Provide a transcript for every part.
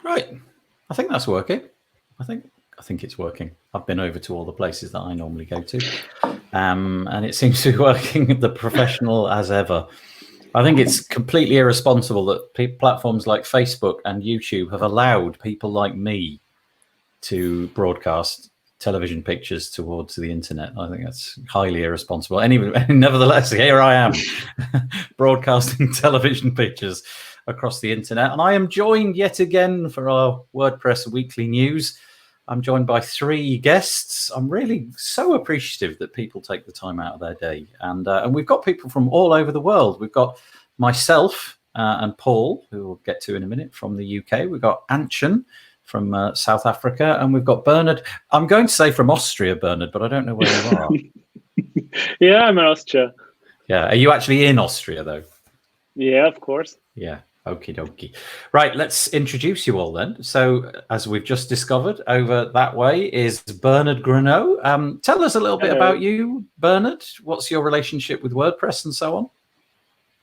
Right. I think that's working. I think it's working. I've been over to all the places that I normally go to, and it seems to be working the professional as ever. I think it's completely irresponsible that platforms like Facebook and YouTube have allowed people like me to broadcast television pictures towards the internet. I think that's highly irresponsible. Anyway, nevertheless, here I am broadcasting television pictures across the internet. And I am joined yet again for our WordPress weekly news. I'm joined by 3 guests. I'm really so appreciative that people take the time out of their day. And we've got people from all over the world. We've got myself and Paul, who we'll get to in a minute, from the UK. We've got Anchen from South Africa. And we've got Bernhard. I'm going to say from Austria, Bernhard, but I don't know where you are. Yeah, I'm in Austria. Yeah. Are you actually in Austria, though? Yeah, of course. Yeah. Okie dokie. Right, let's introduce you all then. So, as we've just discovered, over that way is Bernhard Gronau. Tell us a little bit about you, Bernhard. What's your relationship with WordPress and so on?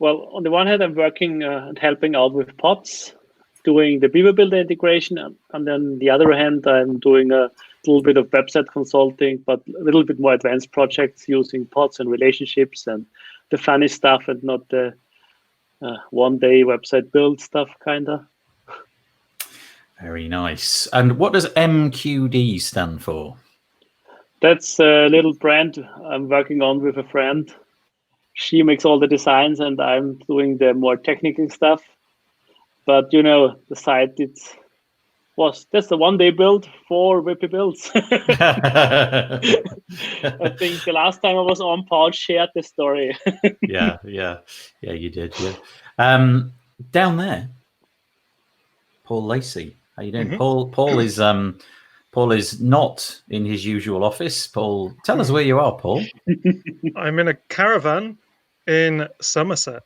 Well, on the one hand, I'm working and helping out with pods, doing the Beaver Builder integration. And then the other hand, I'm doing a little bit of website consulting, but a little bit more advanced projects using pods and relationships and the funny stuff and not the one-day website build stuff, kind of. Very nice. And what does MQD stand for? That's a little brand I'm working on with a friend. She makes all the designs and I'm doing the more technical stuff. But, you know, the site, that's a one-day build, 4 WP builds. I think the last time I was on, Paul shared the story. Yeah, you did. Yeah. Down there, Paul Lacey. How you doing? Mm-hmm. Paul is not in his usual office. Paul, tell us where you are, Paul. I'm in a caravan in Somerset.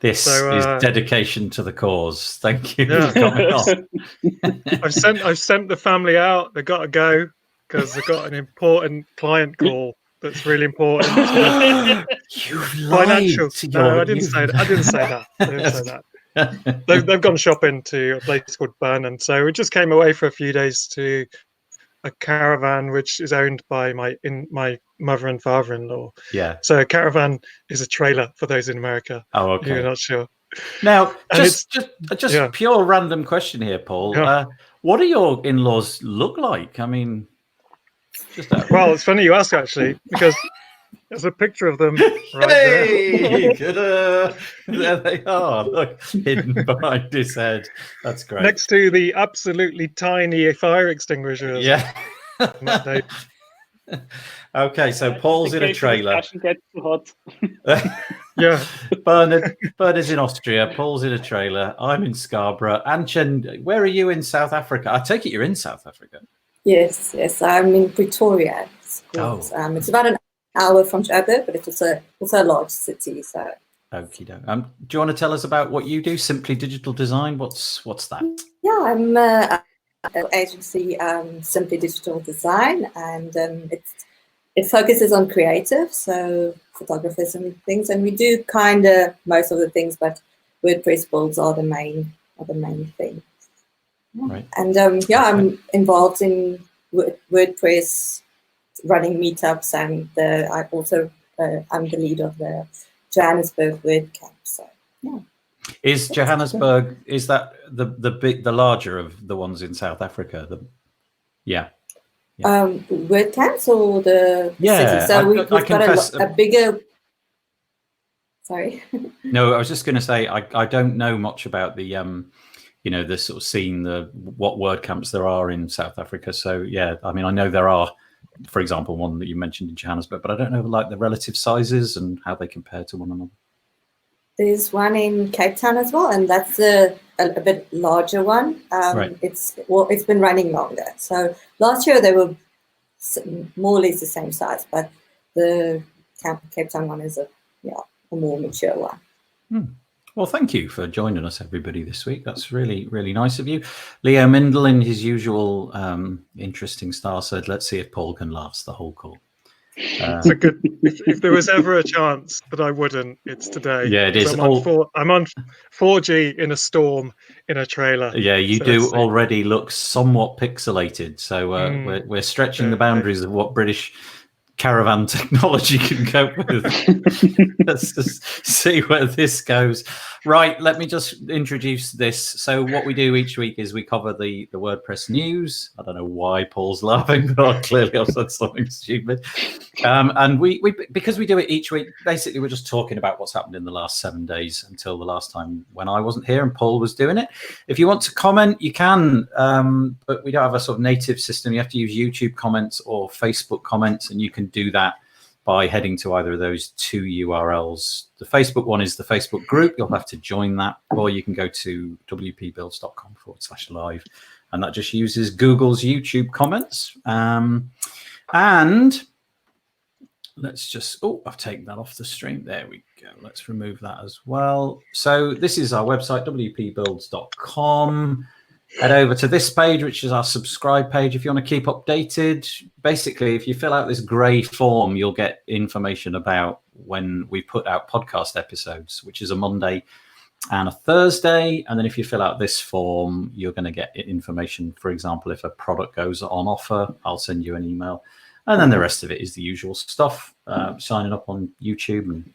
This is dedication to the cause. Thank you for coming on. I've sent the family out. They've got to go because they've got an important client call that's really important. Financial. No, I didn't say that. I didn't say that. They've gone shopping to a place called Bern, and so we just came away for a few days to a caravan which is owned by my mother and father-in-law. Yeah. So a caravan is a trailer for those in America. Oh, okay. You're not sure. Now, just pure random question here, Paul. Yeah. What do your in-laws look like? I mean, well, it's funny you ask, actually, because there's a picture of them right there. There they are. Look, hidden behind his head. That's great. Next to the absolutely tiny fire extinguishers. Yeah. Okay, so Paul's in a trailer. Gets too hot. Yeah. Bernhard's in Austria. Paul's in a trailer. I'm in Scarborough. Anchen, where are you in South Africa? I take it you're in South Africa. Yes. I'm in Pretoria. It's about an hour from Joburg, but it's also a large city. So. Okie doke. Do you want to tell us about what you do? Simply Digital Design. What's that? Yeah, I'm an agency, Simply Digital Design, and it focuses on creative, so photographers and things, and we do kind of most of the things, but WordPress builds are the main thing. Right. And I'm involved in WordPress, running meetups, and I'm the lead of the Johannesburg WordCamp. So yeah. Is Johannesburg, is that the larger of the ones in South Africa? WordCamps or the city? So we've got a bigger. Sorry. No, I was just going to say I don't know much about the the sort of scene, what WordCamps there are in South Africa. So yeah, I mean I know there are, for example, one that you mentioned in Johannesburg, but I don't know like the relative sizes and how they compare to one another. There's one in Cape Town as well, and that's a bit larger one. Right. It's been running longer. So last year they were more or less the same size, but the Cape Town one is a more mature one. Well, thank you for joining us, everybody, this week. That's really, really nice of you. Leo Mindel, in his usual interesting style, said, "Let's see if Paul can last the whole call." It's a good. If there was ever a chance that I wouldn't, it's today. Yeah, it is. I'm on 4G in a storm in a trailer. Yeah, you So do already look somewhat pixelated. So we're stretching the boundaries of what British caravan technology can cope with. Let's just see where this goes. Right, let me just introduce this. So what we do each week is we cover the WordPress news. I don't know why Paul's laughing, but clearly I've said something stupid. And we because we do it each week, basically we're just talking about what's happened in the last 7 days until the last time when I wasn't here and Paul was doing it. If you want to comment, you can, but we don't have a sort of native system. You have to use YouTube comments or Facebook comments, and you can do that by heading to either of those two URLs. The Facebook one is the Facebook group. You'll have to join that, or you can go to wpbuilds.com/live, and that just uses Google's YouTube comments. And let's just, I've taken that off the stream. There we go. Let's remove that as well. So this is our website, wpbuilds.com. Head over to this page, which is our subscribe page. If you want to keep updated, basically, if you fill out this grey form, you'll get information about when we put out podcast episodes, which is a Monday and a Thursday. And then if you fill out this form, you're going to get information. For example, if a product goes on offer, I'll send you an email. And then the rest of it is the usual stuff, signing up on YouTube and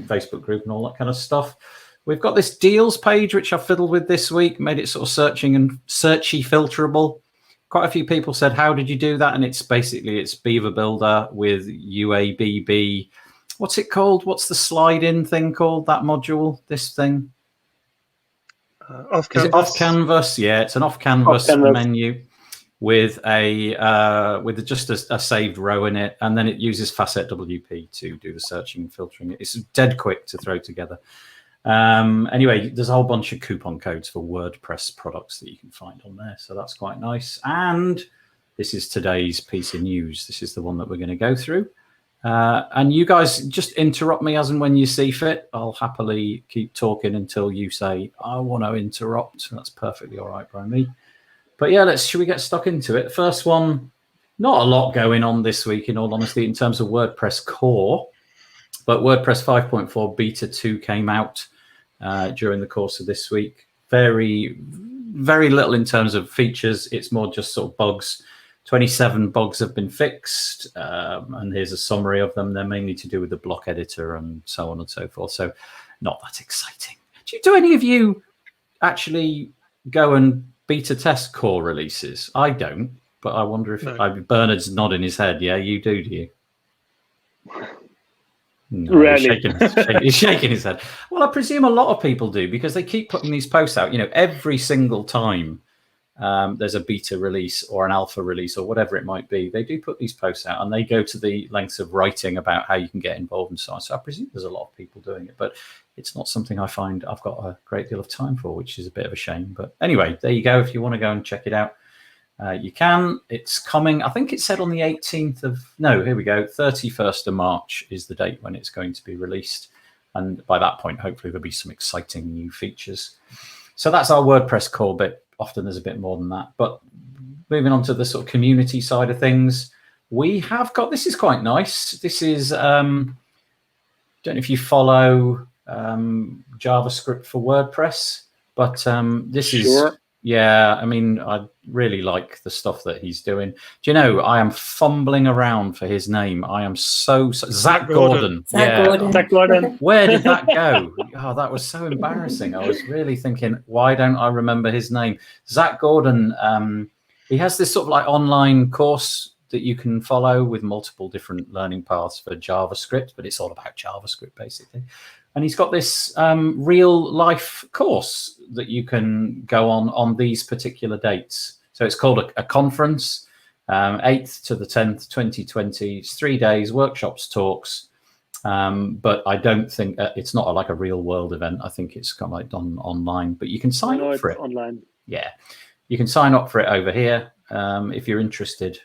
Facebook group and all that kind of stuff. We've got this deals page, which I fiddled with this week, made it sort of searchy filterable. Quite a few people said, how did you do that? And it's basically, it's Beaver Builder with UABB. What's it called? What's the slide-in thing called, that module, this thing? Off Canvas. Is it Off Canvas? Yeah, it's an Off Canvas menu with just a saved row in it, and then it uses Facet WP to do the searching and filtering. It's dead quick to throw together. Anyway, there's a whole bunch of coupon codes for WordPress products that you can find on there, so that's quite nice. And this is today's piece of news. This is the one that we're going to go through. And you guys just interrupt me as and when you see fit. I'll happily keep talking until you say, I want to interrupt. That's perfectly all right by me. But yeah, should we get stuck into it? First one, not a lot going on this week, in all honesty, in terms of WordPress core. But WordPress 5.4 Beta 2 came out during the course of this week. Very, very little in terms of features. It's more just sort of bugs. 27 bugs have been fixed, and here's a summary of them. They're mainly to do with the block editor and so on and so forth. So not that exciting. Do any of you actually go and beta test core releases? I don't, but I wonder if Bernhard's nodding his head. Yeah, you do you? No, really? He's shaking his head. Well, I presume a lot of people do, because they keep putting these posts out. You know, every single time there's a beta release or an alpha release or whatever it might be, they do put these posts out, and they go to the lengths of writing about how you can get involved and so on. So I presume there's a lot of people doing it, but it's not something I find I've got a great deal of time for, which is a bit of a shame. But anyway, there you go. If you want to go and check it out, you can. It's coming, I think it said on the 31st of March is the date when it's going to be released. And by that point, hopefully there'll be some exciting new features. So that's our WordPress core bit. Often there's a bit more than that. But moving on to the sort of community side of things, we have got, this is quite nice. This is, don't know if you follow JavaScript for WordPress, but this is, yeah, I mean, I really like the stuff that he's doing. Do you know, I am fumbling around for his name. I am so Zach Gordon. Zach Gordon. Where did that go? Oh, that was so embarrassing. I was really thinking, why don't I remember his name? Zach Gordon, he has this sort of like online course that you can follow with multiple different learning paths for JavaScript, but it's all about JavaScript basically. And he's got this real life course that you can go on these particular dates. So it's called a conference, 8th to the 10th, 2020. It's 3 days, workshops, talks. But I don't think it's not like a real world event. I think it's kind of like done online, but you can sign up for it. Online. Yeah, you can sign up for it over here if you're interested.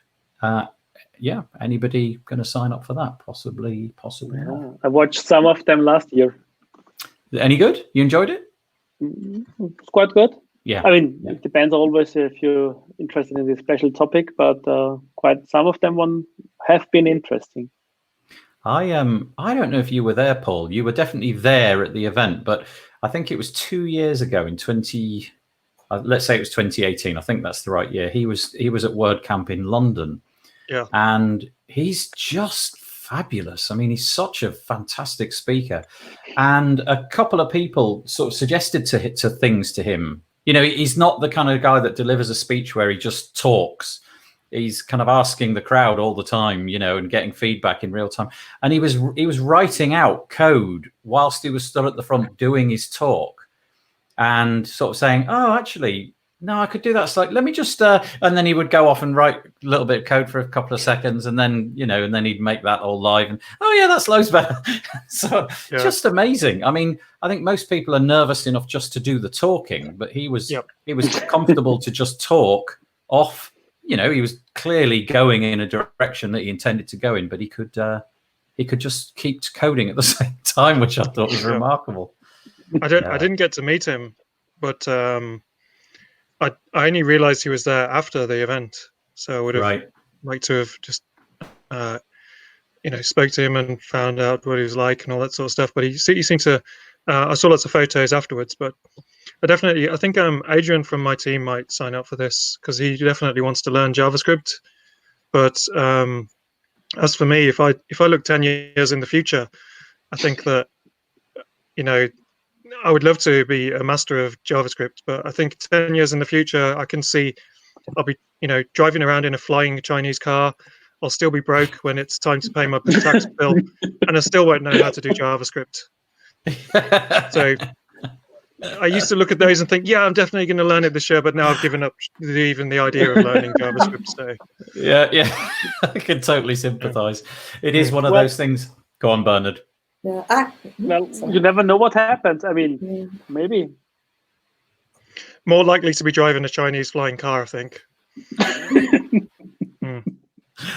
Yeah, anybody going to sign up for that? Possibly not. I watched some of them last year. Any good? You enjoyed it? It's quite good. Yeah. I mean, it depends always if you're interested in this special topic, but quite some of them have been interesting. I don't know if you were there, Paul. You were definitely there at the event, but I think it was 2 years ago in let's say it was 2018. I think that's the right year. He was at WordCamp in London. Yeah. And he's just fabulous. I mean, he's such a fantastic speaker. And a couple of people sort of suggested to things to him. You know, he's not the kind of guy that delivers a speech where he just talks. He's kind of asking the crowd all the time, you know, and getting feedback in real time. And he was writing out code whilst he was stood at the front doing his talk, and sort of saying, "Oh, actually, no, I could do that. It's like, let me just," and then he would go off and write a little bit of code for a couple of seconds, and then, you know, and then he'd make that all live. And oh yeah, that's loads better. So just amazing. I mean, I think most people are nervous enough just to do the talking, but he was comfortable to just talk off. You know, he was clearly going in a direction that he intended to go in, but he could just keep coding at the same time, which I thought was remarkable. I didn't get to meet him, but I only realized he was there after the event, so I would have liked to have just spoke to him and found out what he was like and all that sort of stuff. But he seemed to. I saw lots of photos afterwards, but I think Adrian from my team might sign up for this because he definitely wants to learn JavaScript. But as for me, if I look 10 years in the future, I think that, you know, I would love to be a master of JavaScript, but I think 10 years in the future, I can see I'll be, you know, driving around in a flying Chinese car. I'll still be broke when it's time to pay my tax bill, and I still won't know how to do JavaScript. So I used to look at those and think, yeah, I'm definitely going to learn it this year, but now I've given up even the idea of learning JavaScript. So yeah, I can totally sympathize. It is one of those things. Go on, Bernhard. Yeah. Well, you never know what happens. I mean, maybe. More likely to be driving a Chinese flying car, I think.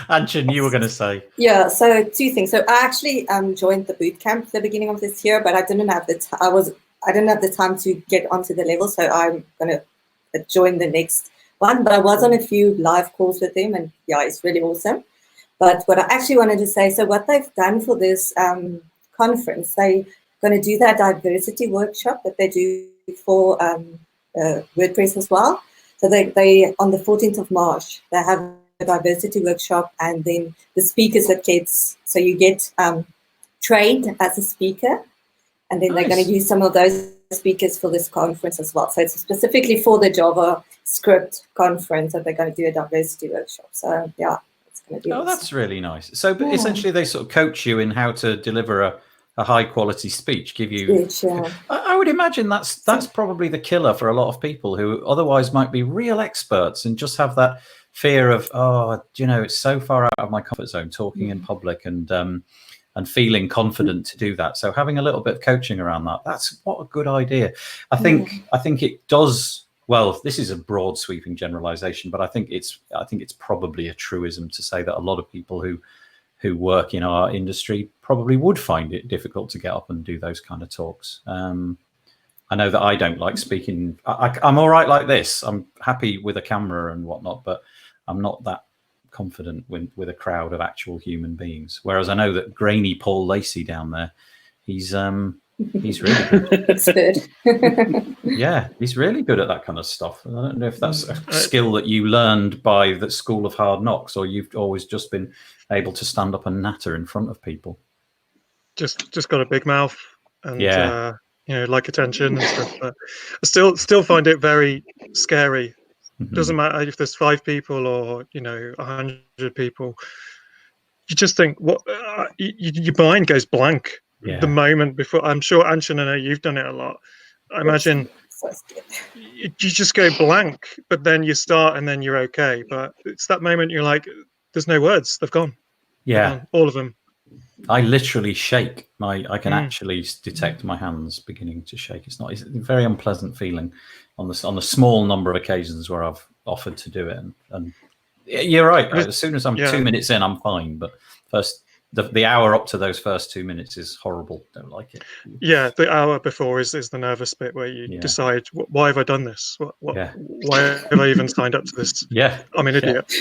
Anchen, you were going to say. Yeah, so two things. So I actually joined the bootcamp at the beginning of this year, but I didn't have the time to get onto the level, so I'm going to join the next one. But I was on a few live calls with him, and yeah, it's really awesome. But what I actually wanted to say, so what they've done for this conference, they're going to do that diversity workshop that they do for WordPress as well. So they on the 14th of March, they have a diversity workshop, and then the speakers that so you get trained as a speaker, and then they're going to use some of those speakers for this conference as well. So it's specifically for the JavaScript conference that they're going to do a diversity workshop. So yeah, it's going to be awesome. That's really nice. So but essentially they sort of coach you in how to deliver a high quality speech, give you I would imagine that's probably the killer for a lot of people who otherwise might be real experts and just have that fear of, oh, you know, it's so far out of my comfort zone talking in public and feeling confident to do that. So having a little bit of coaching around that's what a good idea. I think it does. Well, this is a broad sweeping generalization, but I think it's probably a truism to say that a lot of people who work in our industry probably would find it difficult to get up and do those kind of talks. I know that I don't like speaking. I'm all right like this. I'm happy with a camera and whatnot, but I'm not that confident with a crowd of actual human beings. Whereas I know that grainy Paul Lacey down there, he's really good. That's good. Yeah, he's really good at that kind of stuff. And I don't know if that's a skill that you learned by the School of Hard Knocks, or you've always just been able to stand up and natter in front of people. Just got a big mouth and like attention and stuff. But I still find it very scary. Doesn't matter if there's 5 people or 100 people. You just think your mind goes blank the moment before. I'm sure Anchen, I know you've done it a lot. I imagine you just go blank, but then you start and then you're okay. But it's that moment you're like, there's no words. They've gone. Yeah, they've gone, all of them. I literally shake. I can actually detect my hands beginning to shake. It's a very unpleasant feeling on the small number of occasions where I've offered to do it. And you're right. As soon as I'm 2 minutes in, I'm fine. But first the hour up to those first 2 minutes is horrible. Don't like it. Yeah, the hour before is the nervous bit where you decide, why have I done this? Why have I even signed up to this? Yeah, I'm an idiot.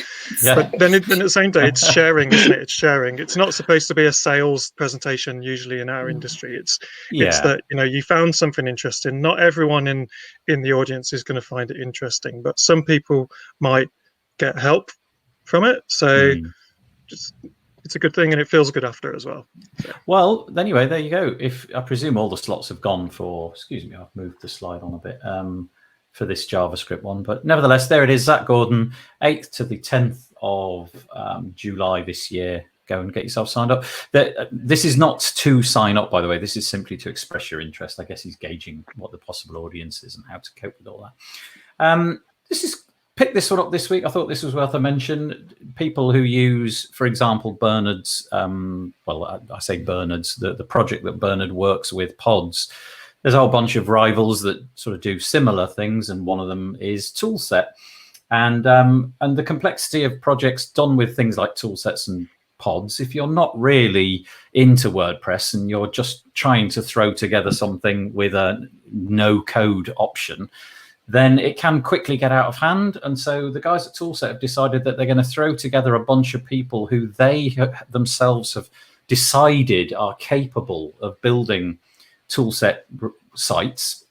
Yeah. But then at the same day, it's sharing, isn't it? It's sharing. It's not supposed to be a sales presentation. Usually in our industry, it's that you found something interesting. Not everyone in the audience is going to find it interesting, but some people might get help from it. So it's a good thing, and it feels good after as well. So. Well, anyway, there you go. If I presume all the slots have gone for, excuse me, I've moved the slide on a bit for this JavaScript one, but nevertheless, there it is. Zach Gordon, 8th to the 10th of July this year. Go and get yourself signed up. This is not to sign up, by the way. This is simply to express your interest. I guess he's gauging what the possible audience is and how to cope with all that. Picked this one up this week. I thought this was worth a mention. People who use, for example, Bernhard's, I say Bernhard's, the project that Bernhard works with, Pods. There's a whole bunch of rivals that sort of do similar things, and one of them is Toolset. And the complexity of projects done with things like Toolsets and Pods, if you're not really into WordPress and you're just trying to throw together something with a no-code option, then it can quickly get out of hand. And so the guys at Toolset have decided that they're going to throw together a bunch of people who they themselves have decided are capable of building Toolset sites,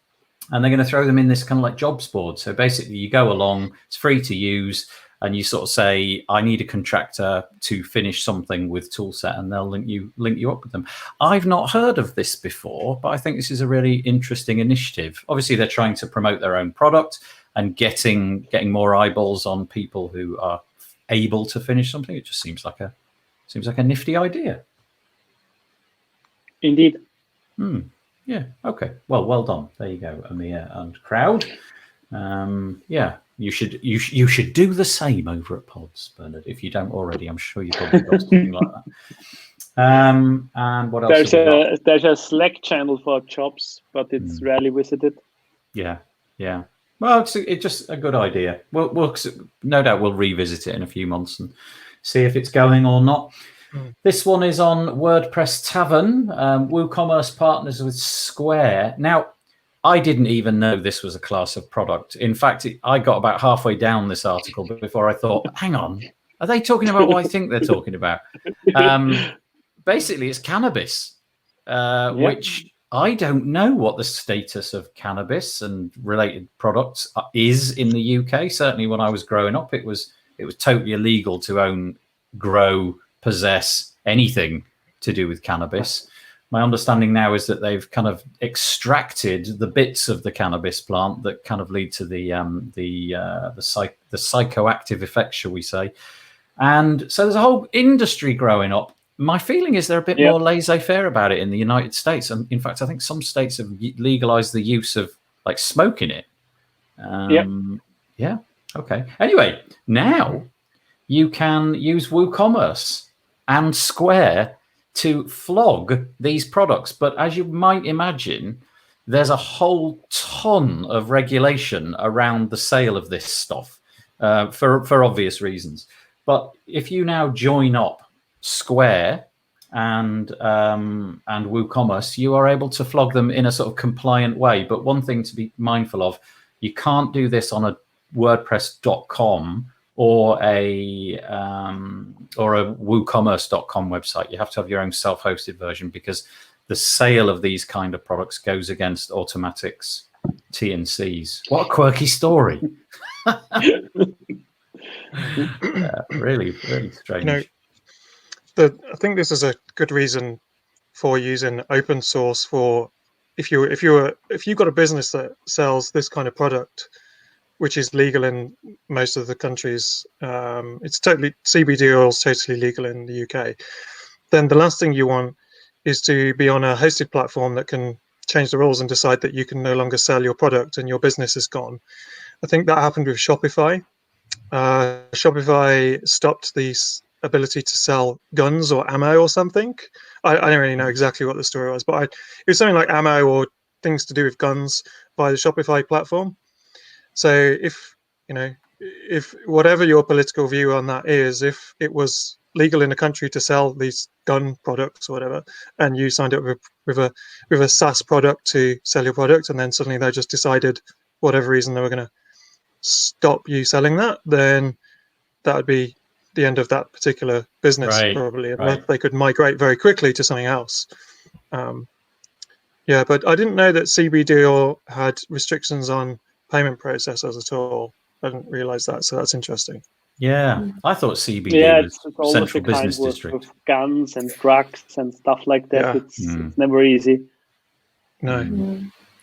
and they're going to throw them in this kind of like jobs board. So basically you go along, it's free to use, and you sort of say, I need a contractor to finish something with Toolset, and they'll link you up with them. I've not heard of this before, but I think this is a really interesting initiative. Obviously, they're trying to promote their own product and getting more eyeballs on people who are able to finish something. It just seems like a nifty idea. Indeed. Yeah. Okay. Well done. There you go, Amir and crowd. You should do the same over at Pods, Bernhard. If you don't already, I'm sure you've probably got something like that. And what else? There's a Slack channel for jobs, but it's rarely visited. Yeah. Well, it's just a good idea. We'll no doubt we'll revisit it in a few months and see if it's going or not. This one is on WordPress Tavern. WooCommerce partners with Square. Now, I didn't even know this was a class of product. In fact, I got about halfway down this article before I thought, hang on, are they talking about what I think they're talking about? Basically, it's cannabis, which I don't know what the status of cannabis and related products is in the UK. Certainly when I was growing up, it was totally illegal to own, grow, possess anything to do with cannabis. My understanding now is that they've kind of extracted the bits of the cannabis plant that kind of lead to the psychoactive effects, shall we say. And so there's a whole industry growing up. My feeling is they're a bit more laissez-faire about it in the United States. And in fact, I think some states have legalized the use of like smoking it. Yeah. Okay. Anyway, now you can use WooCommerce and Square to flog these products. But as you might imagine, there's a whole ton of regulation around the sale of this stuff for obvious reasons. But if you now join up Square and WooCommerce, you are able to flog them in a sort of compliant way. But one thing to be mindful of, you can't do this on a WordPress.com or a WooCommerce.com website. You have to have your own self-hosted version because the sale of these kind of products goes against Automatic's T&Cs. What a quirky story. Really, really strange. I think this is a good reason for using open source for if you've got a business that sells this kind of product, which is legal in most of the countries. It's totally, CBD oil is totally legal in the UK. Then the last thing you want is to be on a hosted platform that can change the rules and decide that you can no longer sell your product and your business is gone. I think that happened with Shopify. Shopify stopped the ability to sell guns or ammo or something. I don't really know exactly what the story was, but it was something like ammo or things to do with guns by the Shopify platform. So if if whatever your political view on that is, if it was legal in a country to sell these gun products or whatever, and you signed up with a SaaS product to sell your product, and then suddenly they just decided, for whatever reason, they were going to stop you selling that, then that would be the end of that particular business, Right, probably, and right. they could migrate very quickly to something else. Yeah, but I didn't know that CBDO had restrictions on payment processors at all. I didn't realize that, so that's interesting. Yeah, I thought CBD Yeah, was it's always Central the kind Business District. with guns and drugs and stuff like that. Yeah. It's never easy. No.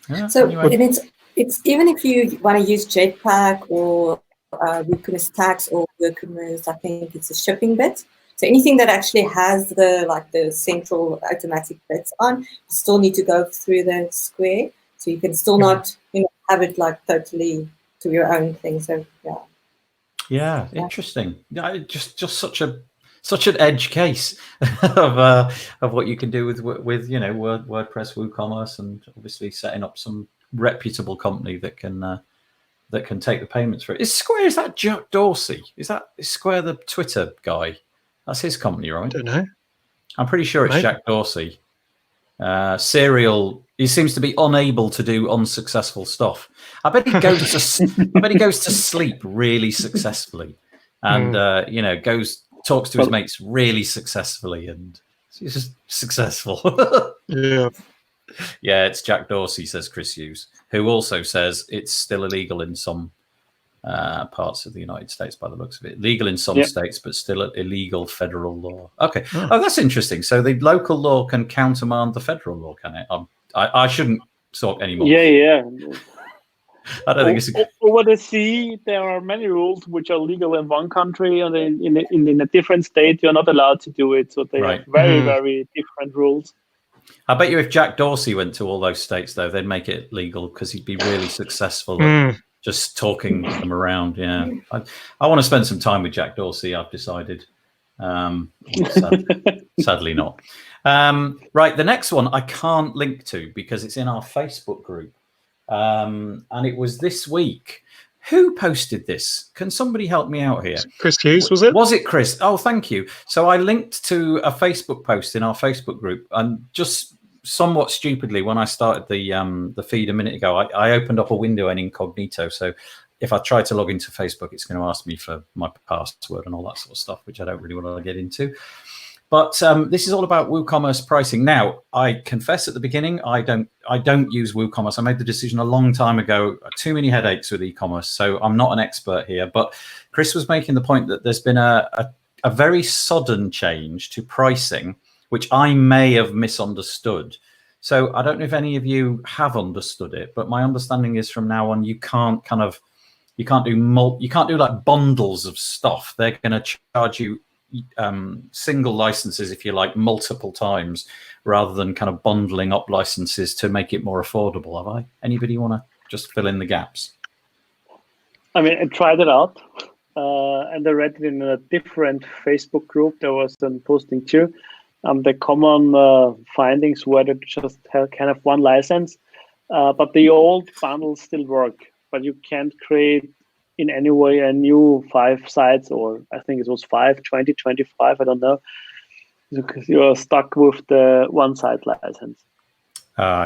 Yeah, So anyway. and it's even if you want to use Jetpack or WooCommerce Tax or WooCommerce, I think it's a shipping bit. So anything that actually has the central automatic bits on, you still need to go through the Square. So you can still not have it totally to your own thing. So Yeah, interesting. Yeah, just such an edge case of what you can do with WordPress, WooCommerce, and obviously setting up some reputable company that can take the payments for it. Is that Jack Dorsey? Is Square the Twitter guy? That's his company, right? I don't know. I'm pretty sure it's Maybe. Jack Dorsey. Serial. He seems to be unable to do unsuccessful stuff. I bet he goes to sleep really successfully, and talks to his mates really successfully, and he's just successful. Yeah. Yeah, it's Jack Dorsey, says Chris Hughes, who also says it's still illegal in some parts of the United States by the looks of it. Legal in some states, but still illegal federal law. Okay. Oh, that's interesting. So the local law can countermand the federal law, can it? I shouldn't talk anymore. Yeah. I don't think it's over the sea. There are many rules which are legal in one country, and in a different state you're not allowed to do it. So they have very, very different rules. I bet you if Jack Dorsey went to all those states, though, they'd make it legal because he'd be really successful at just talking them around. Yeah, I want to spend some time with Jack Dorsey, I've decided. Sadly not. Right, the next one I can't link to because it's in our Facebook group. And it was this week. Who posted this? Can somebody help me out here? Chris Hughes, was it? Was it Chris? Oh, thank you. So I linked to a Facebook post in our Facebook group, and just somewhat stupidly, when I started the feed a minute ago, I opened up a window in incognito. So if I try to log into Facebook, it's going to ask me for my password and all that sort of stuff, which I don't really want to get into. But this is all about WooCommerce pricing. Now, I confess at the beginning, I don't use WooCommerce. I made the decision a long time ago. Too many headaches with e-commerce, so I'm not an expert here. But Chris was making the point that there's been a very sudden change to pricing, which I may have misunderstood. So I don't know if any of you have understood it, but my understanding is from now on you can't do like bundles of stuff. They're going to charge you single licenses, if you like, multiple times, rather than kind of bundling up licenses to make it more affordable. Have I? Anybody want to just fill in the gaps? I mean, I tried it out, and I read it in a different Facebook group. There was some posting too. The common findings were that just have kind of one license, but the old bundles still work, but you can't create in any way a new 5 sites, or I think it was 5, 20, 25, I don't know, because you're stuck with the one site license.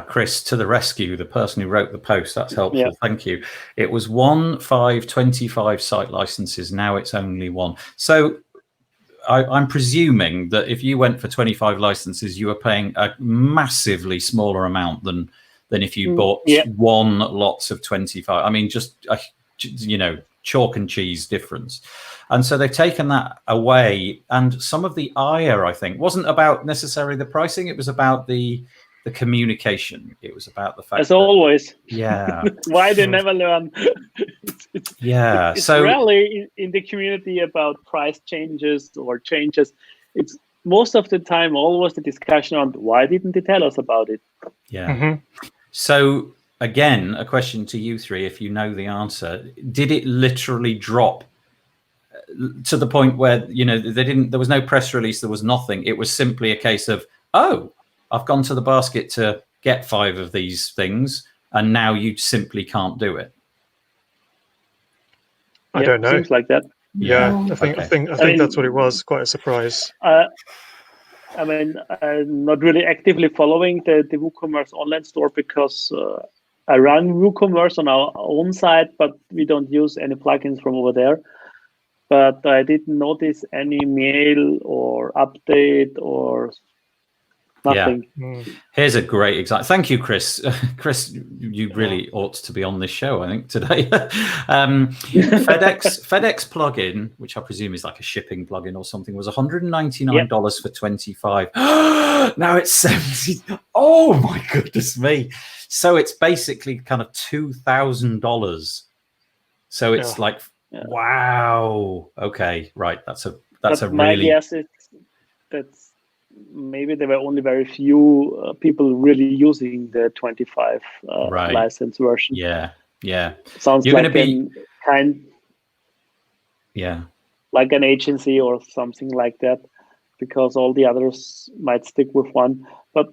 Chris, to the rescue, the person who wrote the post, that's helpful. Yeah. Thank you. It was 1, 5, 25 site licenses. Now it's only 1. So I'm presuming that if you went for 25 licenses, you were paying a massively smaller amount than if you bought one lots of 25. I mean, just chalk and cheese difference. And so they've taken that away. And some of the ire, I think, wasn't about necessarily the pricing. It was about the communication. It was about the fact as always. Yeah. Why they never learn. It's so rarely in the community about price changes or changes. It's most of the time always the discussion on why didn't they tell us about it? Yeah. So again, a question to you three, if you know the answer. Did it literally drop to the point where, there was no press release, there was nothing. It was simply a case of, oh, I've gone to the basket to get 5 of these things, and now you simply can't do it? I don't know. Seems like that. Yeah, I think that's what it was. Quite a surprise. I mean, I'm not really actively following the WooCommerce online store because I run WooCommerce on our own site, but we don't use any plugins from over there. But I didn't notice any mail or update or nothing. Yeah. Here's a great example. Thank you, Chris. Chris, you really ought to be on this show, I think, today. FedEx plugin, which I presume is like a shipping plugin or something, was $199 for 25. Now it's 70. Oh my goodness me. So it's basically kind of $2,000. So it's like, wow. Okay, right. That's a my really. guess is that's maybe there were only very few people really using the 25 license version. Yeah. Sounds You're like like an agency or something like that, because all the others might stick with one. But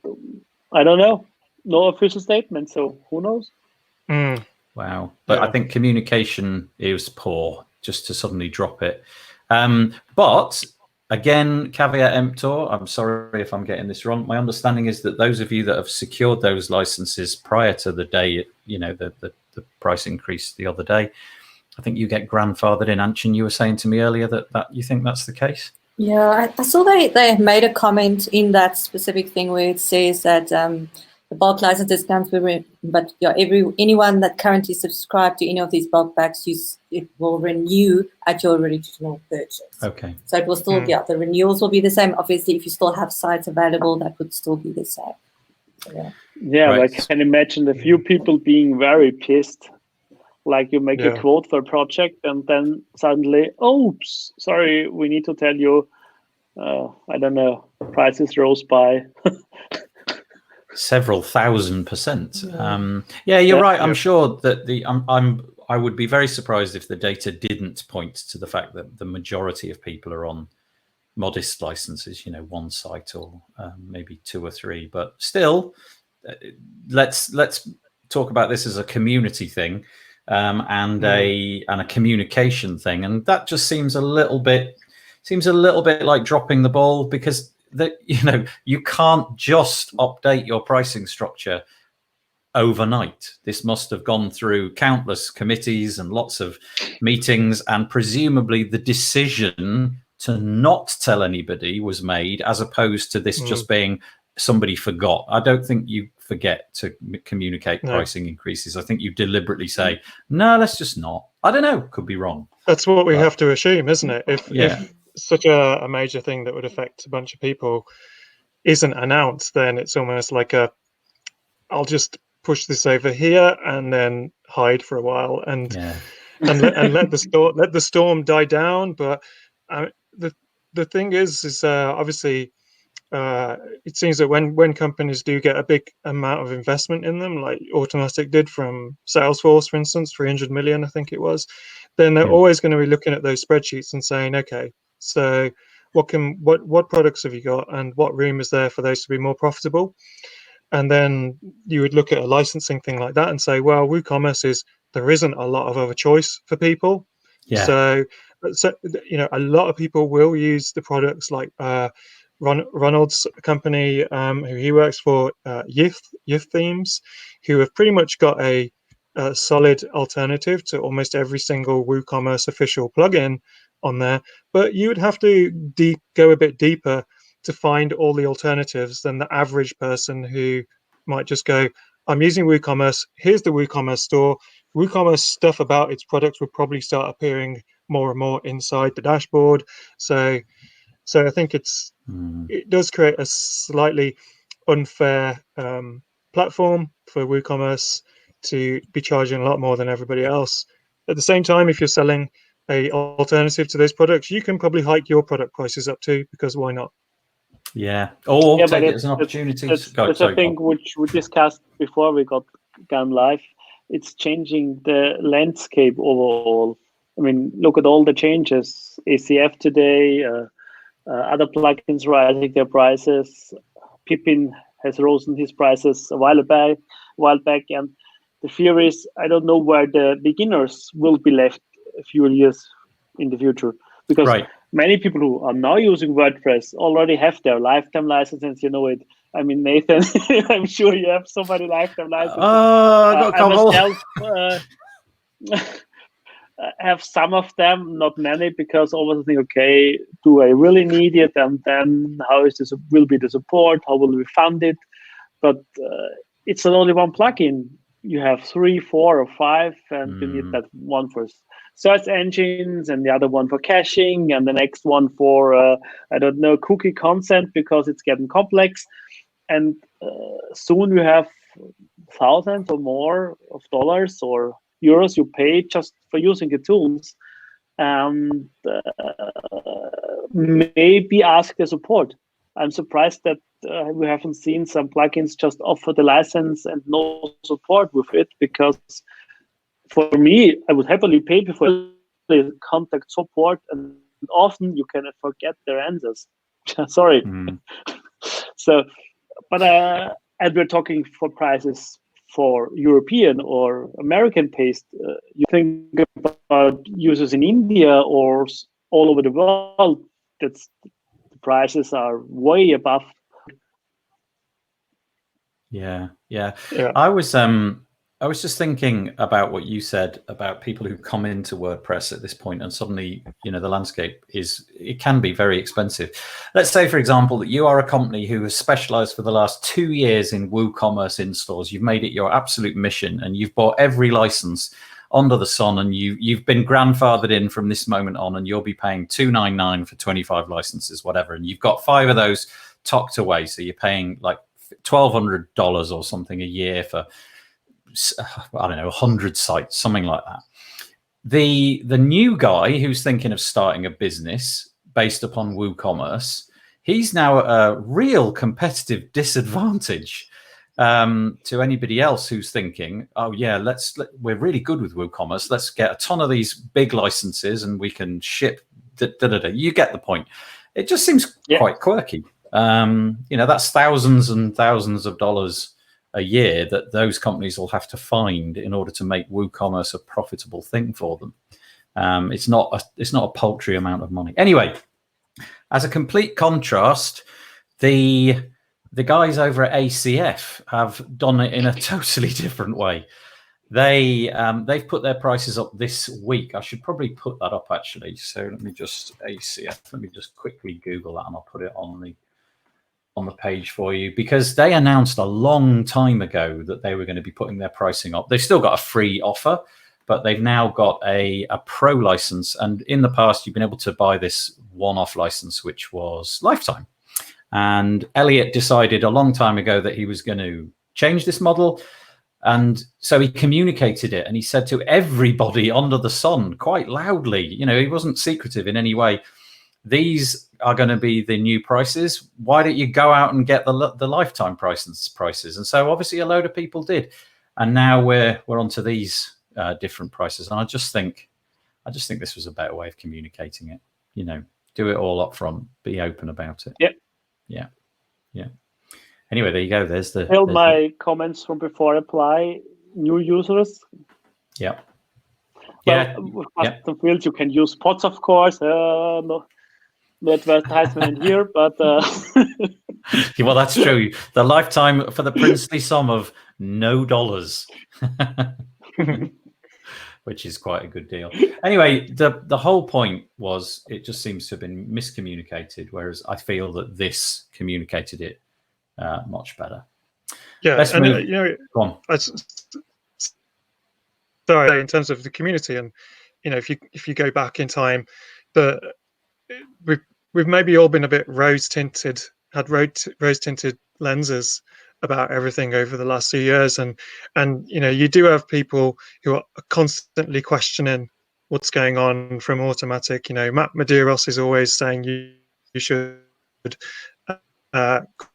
I don't know. No official statement, so who knows? Wow. But I think communication is poor just to suddenly drop it. But again, caveat emptor, I'm sorry if I'm getting this wrong. My understanding is that those of you that have secured those licenses prior to the day, the price increase the other day, I think you get grandfathered in. Anchen, you were saying to me earlier that you think that's the case? Yeah, I saw they made a comment in that specific thing where it says that the bulk license discounts but anyone that currently subscribed to any of these bulk packs, it will renew at your original purchase. Okay. So it will still be the renewals will be the same. Obviously, if you still have sites available, that would still be the same. So, right. I can imagine a few people being very pissed. Like you make a quote for a project and then suddenly, oops, sorry, we need to tell you, I don't know, prices rose by several $1,000%. You're right. I'm sure that I would be very surprised if the data didn't point to the fact that the majority of people are on modest licenses, one site or maybe two or three. But still, let's talk about this as a community thing and a communication thing, and that just seems a little bit like dropping the ball, because you can't just update your pricing structure overnight. This must have gone through countless committees and lots of meetings, and presumably the decision to not tell anybody was made, as opposed to this just being somebody forgot. I don't think you forget to communicate pricing increases. I think you deliberately say, no, let's just not. I don't know, could be wrong. That's what we have to assume, isn't it? If such a major thing that would affect a bunch of people isn't announced, then it's almost like I'll just push this over here and then hide for a while and let the storm die down. But the thing is obviously it seems that when companies do get a big amount of investment in them, like Automatic did from Salesforce, for instance, 300 million, I think it was, then they're always going to be looking at those spreadsheets and saying, okay, so what products have you got, and what room is there for those to be more profitable? And then you would look at a licensing thing like that and say, well, WooCommerce there isn't a lot of other choice for people. So a lot of people will use the products like Ronald's company, who he works for, youth themes, who have pretty much got a solid alternative to almost every single WooCommerce official plugin on there. But you would have to go a bit deeper to find all the alternatives than the average person who might just go, I'm using WooCommerce, here's the WooCommerce store. WooCommerce stuff about its products will probably start appearing more and more inside the dashboard. So I think it does create a slightly unfair platform for WooCommerce to be charging a lot more than everybody else. At the same time, if you're selling a alternative to those products, you can probably hike your product prices up too, because why not? Or take it as an opportunity. That's a thing which we discussed before we got gone live. It's changing the landscape overall. I mean, look at all the changes. ACF today, other plugins rising their prices. Pippin has risen his prices a while back, and the fear is, I don't know where the beginners will be left a few years in the future, because Right. many people who are now using WordPress already have their lifetime licenses. You know it. I mean, Nathan, I'm sure you have so many lifetime licenses. I got a I couple. myself have some of them, not many, because always think, okay, do I really need it? And then how is this? Will be the support? How will we fund it? But it's not only one plugin. You have 3, 4, or 5, and you need that one for search engines, and the other one for caching, and the next one for I don't know, cookie consent, because it's getting complex. And soon you have thousands or more of dollars or euros you pay just for using the tools, and maybe ask the support. I'm surprised that we haven't seen some plugins just offer the license and no support with it, because for me, I would happily pay before they contact support, and often you can forget their answers. Sorry. So, but and we're talking for prices for European or American paste. You think about users in India or all over the world, that's the prices are way above. Yeah. I was just thinking about what you said about people who come into WordPress at this point, and suddenly, the landscape it can be very expensive. Let's say, for example, that you are a company who has specialized for the last 2 years in WooCommerce installs. You've made it your absolute mission, and you've bought every license under the sun, and you've been grandfathered in from this moment on, and you'll be paying $299 for 25 licenses, whatever. And you've got 5 of those tucked away. So you're paying like $1,200 or something a year for, I don't know, 100 sites, something like that. The new guy who's thinking of starting a business based upon WooCommerce, he's now at a real competitive disadvantage to anybody else who's thinking, oh yeah, we're really good with WooCommerce. Let's get a ton of these big licenses and we can ship. You get the point. It just seems quite quirky. That's thousands and thousands of dollars a year that those companies will have to find in order to make WooCommerce a profitable thing for them. It's not a paltry amount of money. Anyway, as a complete contrast, the guys over at ACF have done it in a totally different way. They've put their prices up this week. I should probably put that up actually. So let me just quickly Google that, and I'll put it on the page for you, because they announced a long time ago that they were going to be putting their pricing up. They've still got a free offer, but they've now got a pro license. And in the past, you've been able to buy this one-off license, which was lifetime. And Elliot decided a long time ago that he was going to change this model. And so he communicated it, and he said to everybody under the sun quite loudly, he wasn't secretive in any way, these are going to be the new prices. Why don't you go out and get the lifetime prices? And so obviously a load of people did, and now we're onto these different prices. And I just think this was a better way of communicating it. Do it all up front, be open about it. Yeah. Anyway, there you go. There's my comments from before apply. New users. Yeah. With custom fields, you can use pots, of course. No advertisement in here, but well, that's true. The lifetime for the princely sum of no dollars, which is quite a good deal. Anyway, the whole point was it just seems to have been miscommunicated, whereas I feel that this communicated it much better. Yeah, let's and move. Go on. Sorry, in terms of the community, and if you go back in time, we've maybe all been a bit rose-tinted lenses about everything over the last few years, and you do have people who are constantly questioning what's going on from Automattic. Matt Medeiros is always saying you should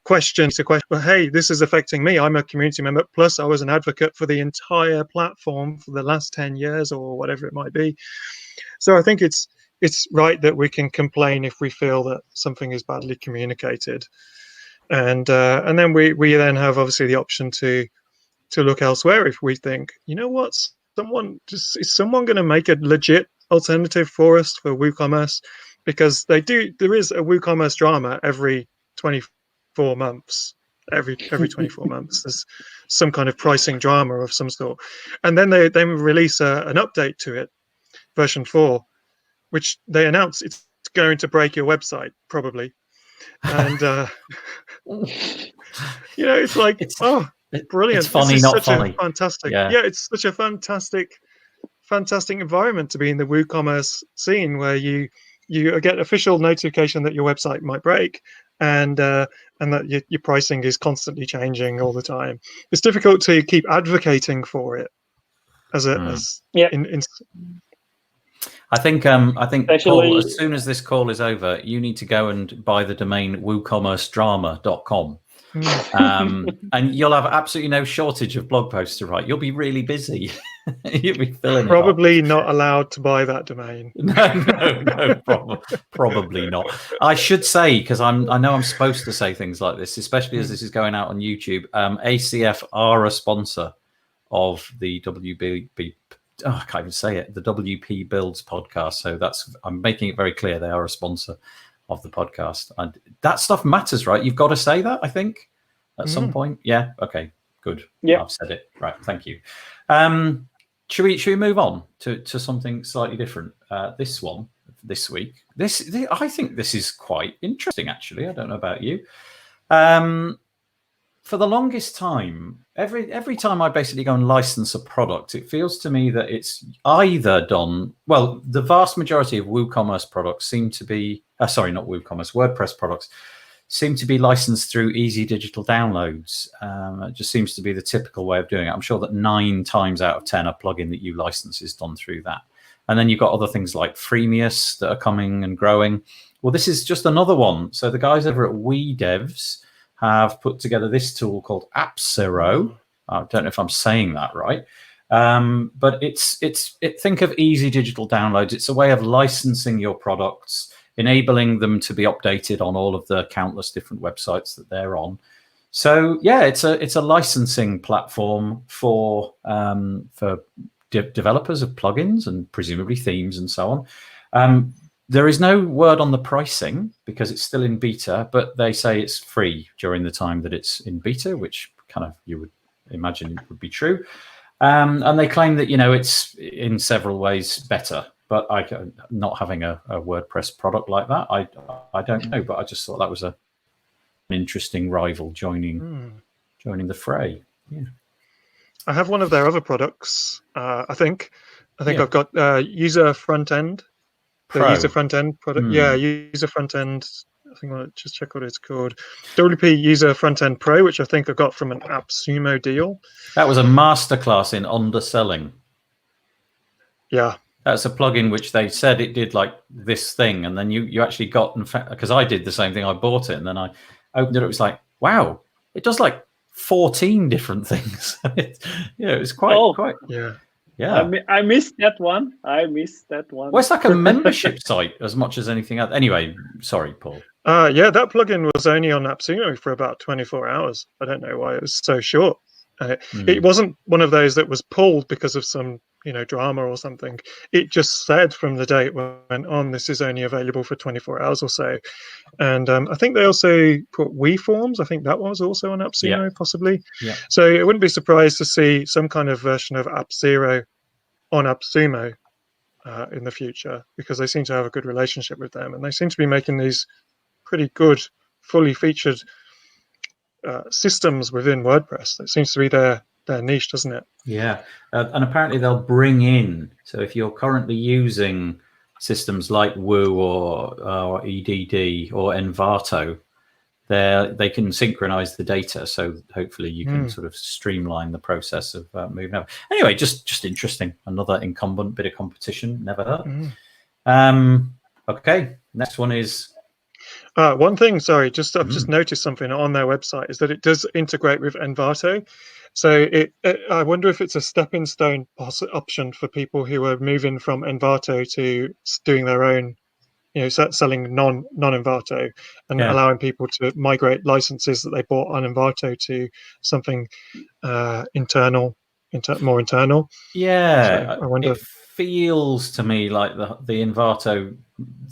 question, well, hey, this is affecting me. I'm a community member, plus I was an advocate for the entire platform for the last 10 years or whatever it might be. So I think it's right that we can complain if we feel that something is badly communicated, and then we then have obviously the option to look elsewhere if we think, is someone going to make a legit alternative for us for WooCommerce, because there is a WooCommerce drama every 24 months. Every 24 months, there's some kind of pricing drama of some sort, and then they release an update to it, version 4, which they announce it's going to break your website probably, and it's like, brilliant! It's funny, not funny. Fantastic, it's such a fantastic environment to be in the WooCommerce scene, where you get official notification that your website might break, and that your pricing is constantly changing all the time. It's difficult to keep advocating for it I think Paul, as soon as this call is over, you need to go and buy the domain WooCommerceDrama.com. And you'll have absolutely no shortage of blog posts to write. You'll be really busy. You'll be filling probably not allowed to buy that domain. No, probably not. I should say, because I know I'm supposed to say things like this, especially as this is going out on YouTube. ACF are a sponsor of the WP. I can't even say it. The WP Builds podcast. So I'm making it very clear they are a sponsor of the podcast. And that stuff matters, right? You've got to say that, I think, at some point. Yeah. Okay. Good. Yeah. I've said it. Right. Thank you. Should we move on to something slightly different? This week. I think this is quite interesting, actually. I don't know about you. For the longest time, every time I basically go and license a product, it feels to me that it's either done, well, the vast majority of WooCommerce products seem to be, not WooCommerce, WordPress products seem to be licensed through easy digital downloads. It just seems to be the typical way of doing it. I'm sure that 9 times out of 10, a plugin that you license is done through that. And then you've got other things like Freemius that are coming and growing. Well, this is just another one. So the guys over at WeDevs have put together this tool called Appszero. I don't know if I'm saying that right. But think of easy digital downloads. It's a way of licensing your products, enabling them to be updated on all of the countless different websites that they're on. So yeah, it's a licensing platform for developers of plugins and presumably themes and so on. There is no word on the pricing because it's still in beta, but they say it's free during the time that it's in beta, which kind of you would imagine would be true. And they claim that, it's in several ways better. But not having a WordPress product like that, I don't know. But I just thought that was an interesting rival joining the fray. Yeah. I have one of their other products. I think I've got user front end. The user front end product. Yeah, user front end. I think I'll just check what it's called. WP User Front End Pro, which I think I got from an Appszero deal. That was a masterclass in underselling. Yeah. That's a plugin which they said it did like this thing, and then you actually got, in fact, because I did the same thing. I bought it, and then I opened it. It was like, wow, it does like 14 different things. It was quite. Yeah. Yeah, I missed that one. Well, it's like a membership site as much as anything else. Anyway, sorry, Paul. Yeah, that plugin was only on Appszero for about 24 hours. I don't know why it was so short. It wasn't one of those that was pulled because of some, drama or something. It just said from the day it went on, this is only available for 24 hours or so. And I think they also put WeForms. I think that was also on Appszero, possibly. Yeah. So I wouldn't be surprised to see some kind of version of Appszero on Appszero in the future, because they seem to have a good relationship with them, and they seem to be making these pretty good, fully featured systems within WordPress. That seems to be their niche, doesn't it? Yeah, and apparently they'll bring in. So if you're currently using systems like Roux or EDD or Envato, they can synchronize the data. So hopefully you can sort of streamline the process of moving over. Anyway, just interesting. Another incumbent bit of competition. Never hurt. Okay, next one is. One thing, sorry, I've just noticed something on their website is that it does integrate with Envato. So I wonder if it's a stepping stone option for people who are moving from Envato to doing their own, selling non-Envato, and allowing people to migrate licenses that they bought on Envato to something more internal. Yeah, so I wonder. feels to me like the Envato,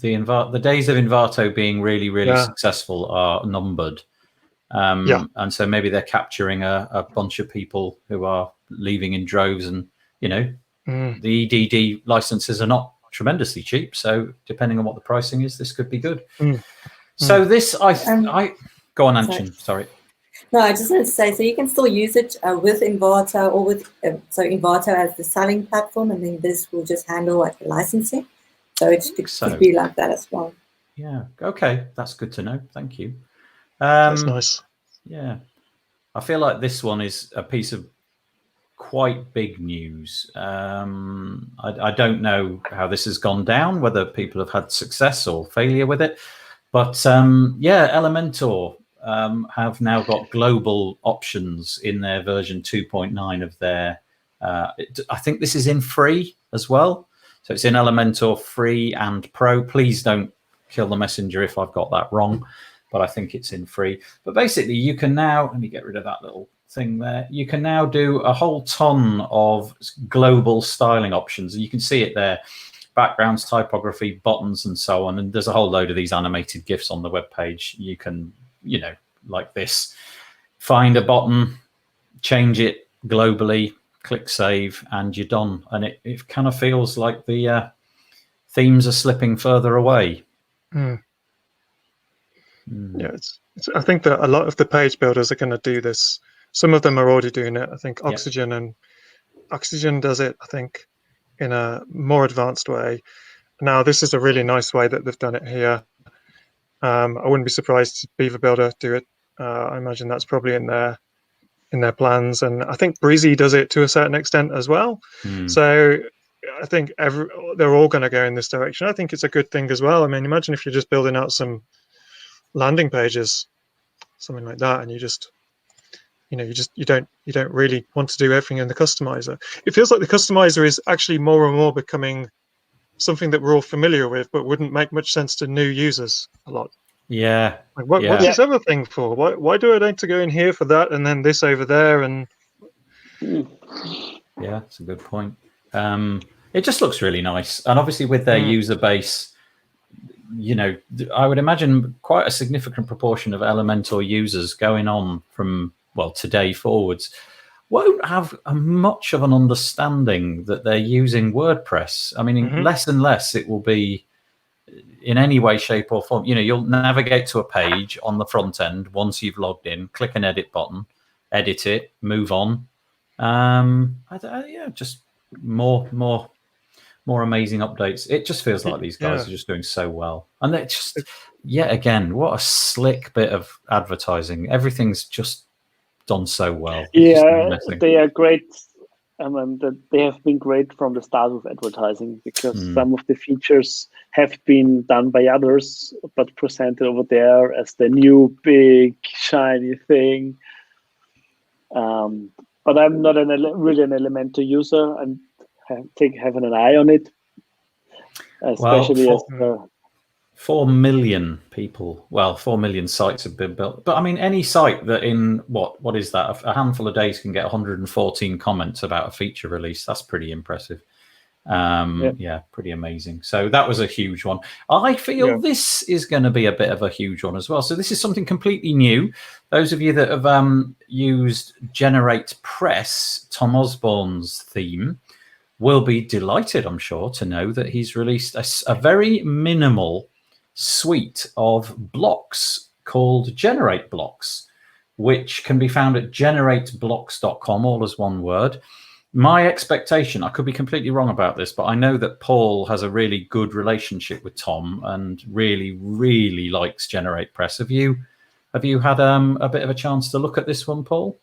the days of Envato being really successful are numbered. And so maybe they're capturing a bunch of people who are leaving in droves, and the EDD licenses are not tremendously cheap. So depending on what the pricing is, this could be good. So this, I go on, Anchen. Sorry. No, I just wanted to say, so you can still use it with Envato or with, so Envato as the selling platform, and then this will just handle like the licensing. So it could be like that as well. Yeah. Okay. That's good to know. Thank you. That's nice. Yeah. I feel like this one is a piece of quite big news. I don't know how this has gone down, whether people have had success or failure with it. But Elementor have now got global options in their version 2.9 of their, I think this is in free as well. So it's in Elementor free and pro. Please don't kill the messenger if I've got that wrong, but I think it's in free. But basically you can now, let me get rid of that little thing there. You can now do a whole ton of global styling options, and you can see it there. Backgrounds, typography, buttons, and so on. And there's a whole load of these animated GIFs on the web page. You can, like this, find a button, change it globally, click save, and you're done. And it kind of feels like the themes are slipping further away. Yeah, I think that a lot of the page builders are going to do this. Some of them are already doing it. I think Oxygen does it, I think, in a more advanced way. Now, this is a really nice way that they've done it here. I wouldn't be surprised to Beaver Builder do it. I imagine that's probably in their plans, and I think Breezy does it to a certain extent as well. So I think they're all going to go in this direction. I think it's a good thing as well. I mean, imagine if you're just building out some landing pages, something like that, and you don't really want to do everything in the customizer. It feels like the customizer is actually more and more becoming something that we're all familiar with, but wouldn't make much sense to new users a lot. Yeah. Like, what's this other thing for? Why do I need to go in here for that and then this over there? And yeah, that's a good point. It just looks really nice, and obviously with their user base, I would imagine quite a significant proportion of Elementor users going on from today forwards won't have much of an understanding that they're using WordPress. I mean, less and less it will be in any way, shape or form. You'll navigate to a page on the front end once you've logged in, click an edit button, edit it, move on. Just more amazing updates. It just feels like these guys are just doing so well. And they're just, yet again, what a slick bit of advertising. Everything's just done so well. Yeah, they are great. They have been great from the start of advertising, because some of the features have been done by others, but presented over there as the new big shiny thing. But I'm not really an Elementor user, and having an eye on it, especially as 4 million people. 4 million sites have been built. But I mean, any site that in what is that? A handful of days can get 114 comments about a feature release. That's pretty impressive. Pretty amazing. So that was a huge one. I feel this is going to be a bit of a huge one as well. So this is something completely new. Those of you that have used Generate Press, Tom Osborne's theme, will be delighted, I'm sure, to know that he's released a very minimal suite of blocks called Generate Blocks, which can be found at generateblocks.com, all as one word. My expectation, I could be completely wrong about this, but I know that Paul has a really good relationship with Tom and really, really likes Generate Press. Have you had a bit of a chance to look at this one, Paul?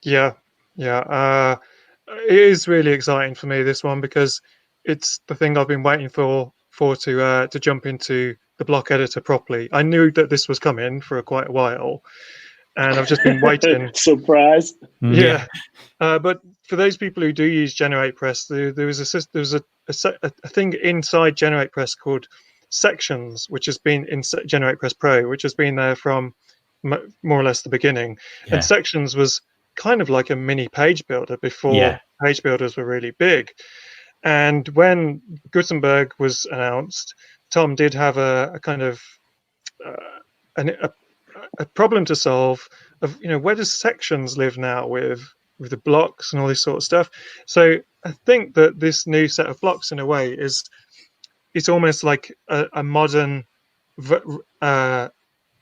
Yeah. It is really exciting for me, this one, because it's the thing I've been waiting for to jump into the block editor properly. I knew that this was coming for quite a while, and I've just been waiting. Surprise! Yeah, but for those people who do use Generate Press, there was a thing inside Generate Press called Sections, which has been in Generate Press Pro, which has been there from more or less the beginning. Yeah. And Sections was kind of like a mini page builder before page builders were really big. And when Gutenberg was announced, Tom did have a kind of a problem to solve of, where does sections live now with the blocks and all this sort of stuff. So I think that this new set of blocks, in a way, it's almost like a modern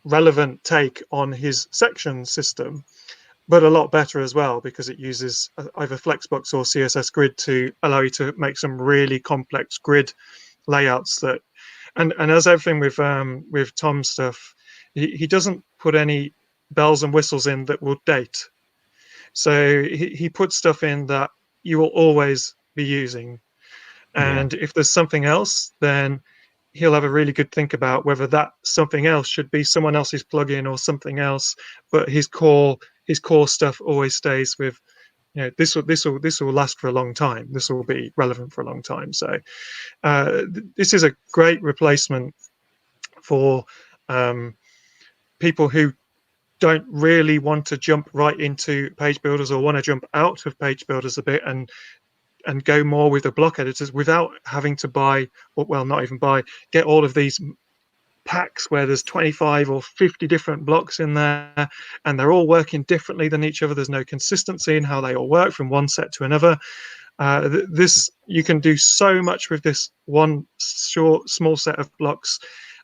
relevant take on his section system, but a lot better as well, because it uses either Flexbox or CSS Grid to allow you to make some really complex grid layouts that, and as everything with Tom's stuff, he doesn't put any bells and whistles in that will date. So he puts stuff in that you will always be using. And if there's something else, then he'll have a really good think about whether that something else should be someone else's plugin or something else. But his core stuff always stays with, this will last for a long time. This will be relevant for a long time. So this is a great replacement for people who don't really want to jump right into page builders, or want to jump out of page builders a bit and go more with the block editors without having to buy, or well, not even buy, get all of these packs where there's 25 or 50 different blocks in there, and they're all working differently than each other. There's no consistency in how they all work from one set to another. This, you can do so much with this one small set of blocks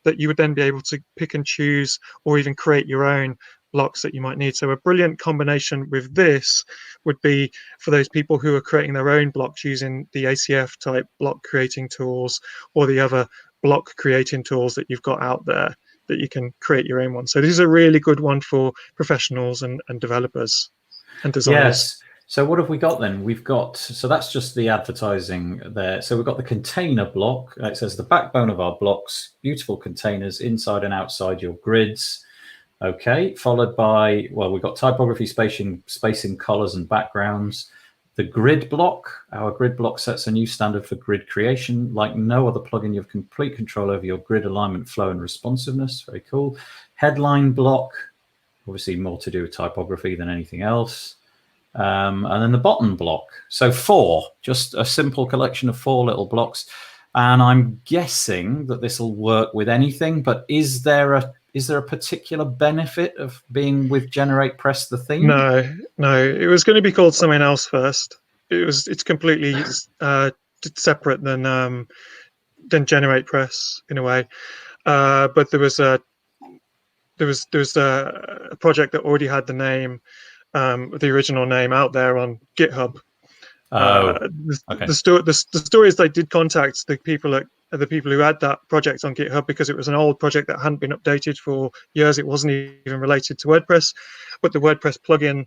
that you would then be able to pick and choose, or even create your own blocks that you might need. So a brilliant combination with this would be for those people who are creating their own blocks using the ACF type block creating tools, or the other block creating tools that you've got out there, that you can create your own one. So this is a really good one for professionals and developers and designers. Yes. So what have we got then? We've got, so that's just the advertising there. So we've got the container block. It says the backbone of our blocks, beautiful containers inside and outside your grids. Okay, followed by, well, we've got typography, spacing, colors and backgrounds. The grid block, our grid block sets a new standard for grid creation. Like no other plugin, you have complete control over your grid alignment, flow and responsiveness. Very cool. Headline block, obviously more to do with typography than anything else. And then the bottom block. So 4, just a simple collection of 4 little blocks. And I'm guessing that this will work with anything, but is there a particular benefit of being with GeneratePress, the theme? No. It was going to be called something else first. It's completely separate than GeneratePress in a way. But there was a project that already had the name, the original name, out there on GitHub. Okay. The story is they did contact the people who had that project on GitHub, because it was an old project that hadn't been updated for years. It wasn't even related to WordPress, but the WordPress plugin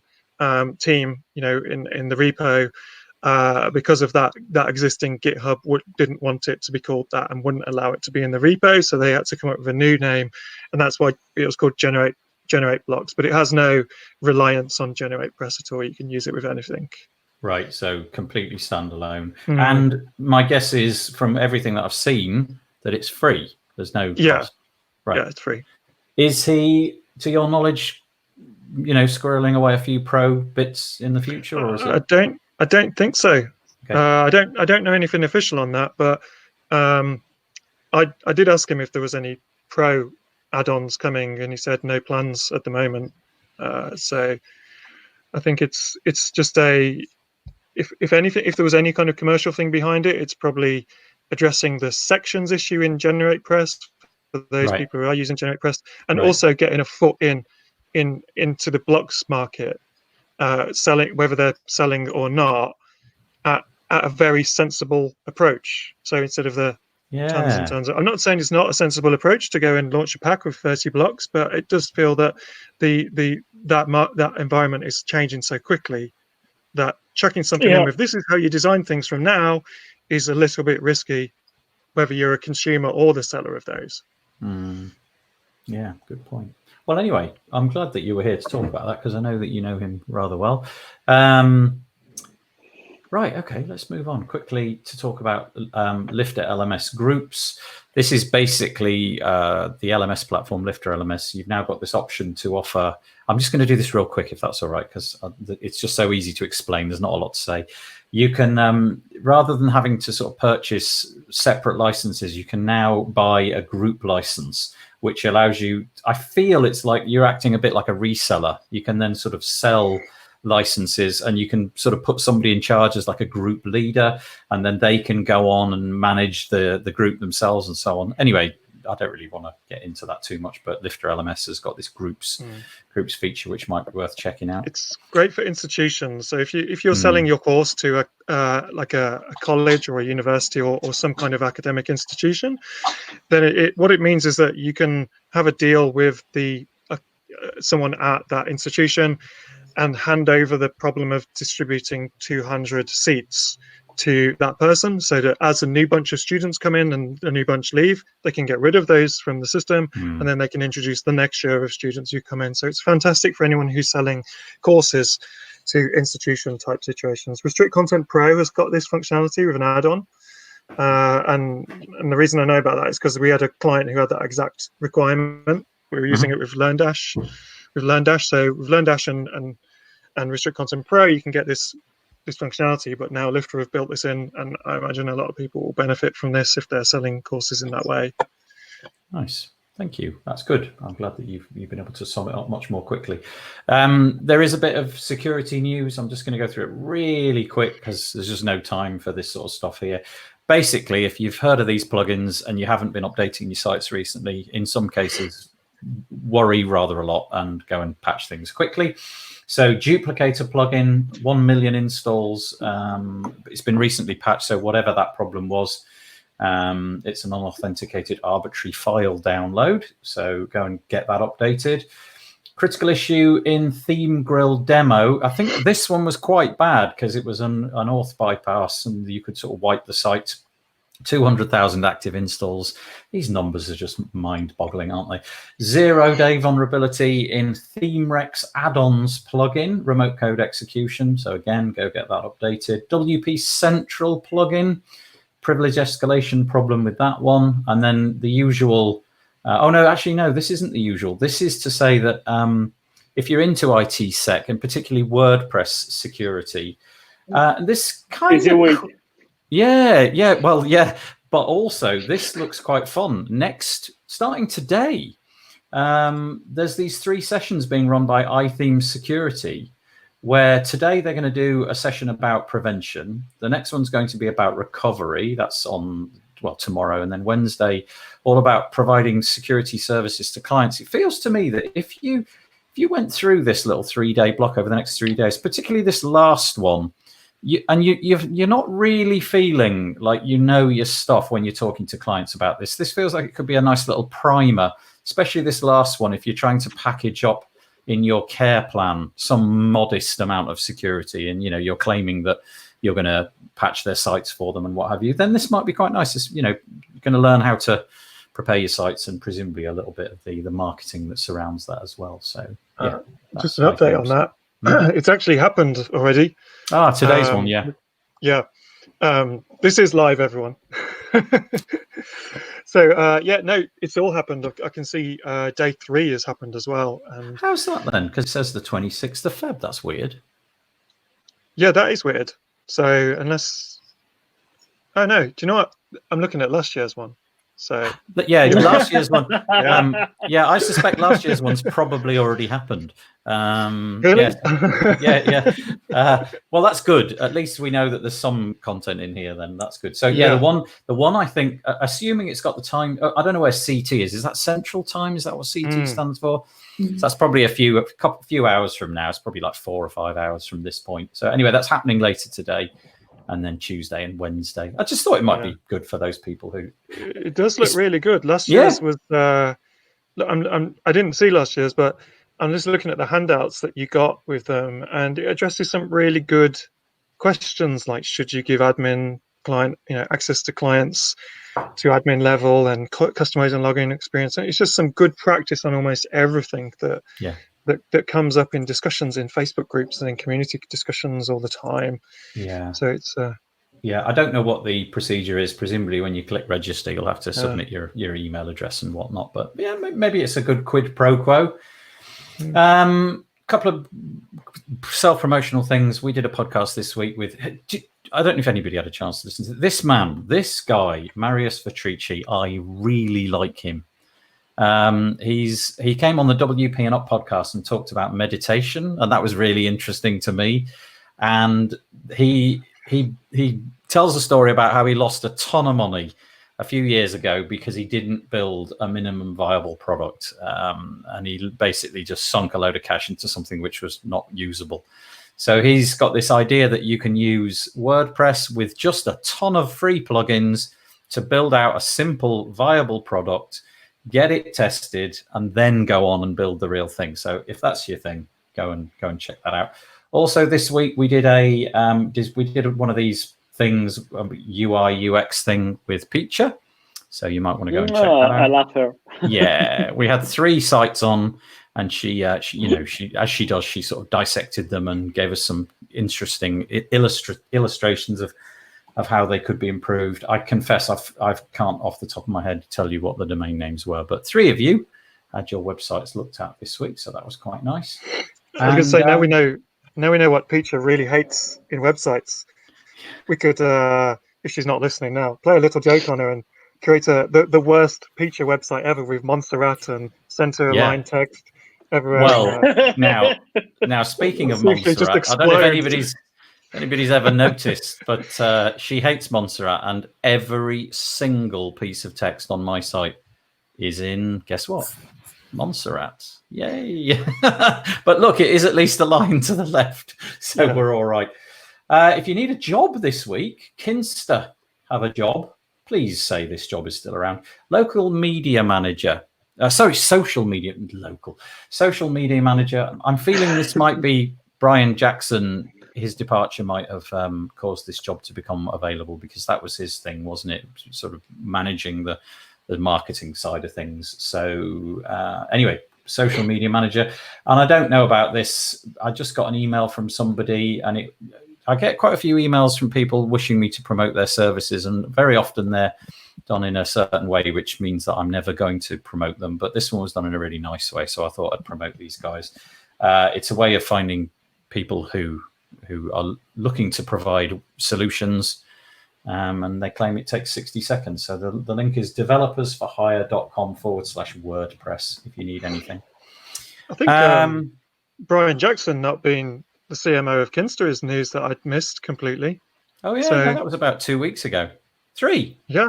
team, in the repo, because of that existing GitHub didn't want it to be called that and wouldn't allow it to be in the repo, so they had to come up with a new name, and that's why it was called Generate Blocks. But it has no reliance on GeneratePress at all. You can use it with anything. Right, so completely standalone. And my guess is, from everything that I've seen, that it's free. There's no cost. Right. Yeah, it's free. Is he, to your knowledge, squirreling away a few pro bits in the future, or is it? I don't think so. Okay. I don't know anything official on that, but I did ask him if there was any pro add-ons coming, and he said no plans at the moment. So I think it's just if anything, if there was any kind of commercial thing behind it, it's probably addressing the sections issue in GeneratePress for those people who are using GeneratePress, and also getting a foot into the blocks market, selling, whether they're selling or not, at a very sensible approach. So instead of the tons and tons, I'm not saying it's not a sensible approach to go and launch a pack with 30 blocks, but it does feel that that environment is changing so quickly that chucking something in with this is how you design things from now is a little bit risky, whether you're a consumer or the seller of those. Yeah, good point. Well, anyway, I'm glad that you were here to talk about that, because I know that you know him rather well. Right, okay, let's move on quickly to talk about Lifter LMS groups. This is basically the LMS platform, Lifter LMS. You've now got this option to offer. I'm just going to do this real quick, if that's all right, because it's just so easy to explain. There's not a lot to say. You can, rather than having to sort of purchase separate licenses, you can now buy a group license, which allows you, I feel it's like you're acting a bit like a reseller. You can then sort of sell licenses, and you can sort of put somebody in charge as like a group leader, and then they can go on and manage the group themselves and so on. Anyway, I don't really want to get into that too much, but Lifter LMS has got this groups feature, which might be worth checking out. It's great for institutions. So if you're selling your course to a college or a university or some kind of academic institution, then what it means is that you can have a deal with someone at that institution and hand over the problem of distributing 200 seats to that person, so that as a new bunch of students come in and a new bunch leave, they can get rid of those from the system, and then they can introduce the next year of students who come in. So it's fantastic for anyone who's selling courses to institution type situations. Restrict Content Pro has got this functionality with an add-on. And the reason I know about that is because we had a client who had that exact requirement. We were using it with LearnDash. So with LearnDash and Restrict Content Pro, you can get this functionality, but now Lifter have built this in, and I imagine a lot of people will benefit from this if they're selling courses in that way. Nice. Thank you. That's good. I'm glad that you've been able to sum it up much more quickly. There is a bit of security news. I'm just going to go through it really quick because there's just no time for this sort of stuff here. Basically, if you've heard of these plugins and you haven't been updating your sites recently, in some cases, worry rather a lot and go and patch things quickly. So Duplicator plugin, 1 million installs. It's been recently patched, so whatever that problem was, it's an unauthenticated arbitrary file download. So go and get that updated. Critical issue in Theme Grill demo. I think this one was quite bad because it was an auth bypass and you could sort of wipe the site. 200,000 active installs. These numbers are just mind-boggling, aren't they? 0-day vulnerability in ThemeRex add-ons plugin, remote code execution. So again, go get that updated. WP Central plugin, privilege escalation problem with that one. And then the usual, oh no, actually no, this isn't the usual. This is to say that if you're into IT sec and particularly WordPress security, this kind of... Yeah, well, yeah, but also this looks quite fun. Next, starting today, there's these 3 sessions being run by iTheme Security, where today they're going to do a session about prevention. The next one's going to be about recovery. That's on, well, tomorrow. And then Wednesday, all about providing security services to clients. It feels to me that if you went through this little 3-day block over the next 3 days, particularly this last one, you're not really feeling like you know your stuff when you're talking to clients about this. This feels like it could be a nice little primer, especially this last one, if you're trying to package up in your care plan some modest amount of security and you're claiming that you're going to patch their sites for them and what have you, then this might be quite nice. It's, you're going to learn how to prepare your sites and presumably a little bit of the marketing that surrounds that as well. So yeah, just an update on that. It's actually happened already. Today's one, yeah. Yeah. This is live, everyone. So, yeah, no, it's all happened. I can see day 3 has happened as well. How's that then? Because it says the 26th of Feb. That's weird. Yeah, that is weird. So unless... Oh, no. Do you know what? I'm looking at last year's one. So yeah, last year's one. Yeah, I suspect last year's one's probably already happened. Really? Yeah. Well, that's good. At least we know that there's some content in here. Then that's good. So yeah, the one I think, assuming it's got the time. I don't know where CT is. Is that Central Time? Is that what CT stands for? So that's probably a few hours from now. It's probably like 4 or 5 hours from this point. So anyway, that's happening later today. And then Tuesday and Wednesday. I just thought it might be good for those people who... It does look really good. Last year's was... I didn't see last year's, but I'm just looking at the handouts that you got with them, and it addresses some really good questions, like should you give admin client, access to clients to admin level and customize and login experience. And it's just some good practice on almost everything that that comes up in discussions in Facebook groups and in community discussions all the time. Yeah. So it's yeah, I don't know what the procedure is. Presumably, when you click register, you'll have to submit your email address and whatnot. But yeah, maybe it's a good quid pro quo. Couple of self-promotional things. We did a podcast this week with, I don't know if anybody had a chance to listen to this man, this guy, Marius Vitrici. I really like him. He came on the WP and Up podcast and talked about meditation, and that was really interesting to me. And he tells a story about how he lost a ton of money a few years ago because he didn't build a minimum viable product, and he basically just sunk a load of cash into something which was not usable. So he's got this idea that you can use WordPress with just a ton of free plugins to build out a simple, viable product, get it tested, and then go on and build the real thing. So if that's your thing, go and check that out. Also, this week we did one of these things, UI UX thing with Peacher. So you might want to go and check that out. I love her. Yeah, we had 3 sites on, and she as she does, she sort of dissected them and gave us some interesting illustrations of how they could be improved. I confess I can't off the top of my head tell you what the domain names were, but 3 of you had your websites looked at this week, so that was quite nice. I was going to say, now we know what Peacher really hates in websites. We could, if she's not listening now, play a little joke on her and create the worst Peacher website ever with Montserrat and center aligned text everywhere. Well, now speaking of Montserrat, I don't know if anybody's ever noticed, but she hates Montserrat, and every single piece of text on my site is in, guess what? Montserrat. Yay. But look, it is at least aligned to the left, so we're all right. If you need a job this week, Kinster have a job. Please say this job is still around. Social media manager. Social media manager. I'm feeling this might be Brian Jackson. His departure might have caused this job to become available, because that was his thing, wasn't it? Sort of managing the marketing side of things. So anyway, social media manager. And I don't know about this. I just got an email from somebody, and I get quite a few emails from people wishing me to promote their services, and very often they're done in a certain way, which means that I'm never going to promote them. But this one was done in a really nice way, so I thought I'd promote these guys. It's a way of finding people who are looking to provide solutions, and they claim it takes 60 seconds. So the link is developersforhire.com/WordPress if you need anything. I think Brian Jackson not being the CMO of Kinster is news that I'd missed completely. Oh yeah, no, that was about 2 weeks ago. 3. Yeah.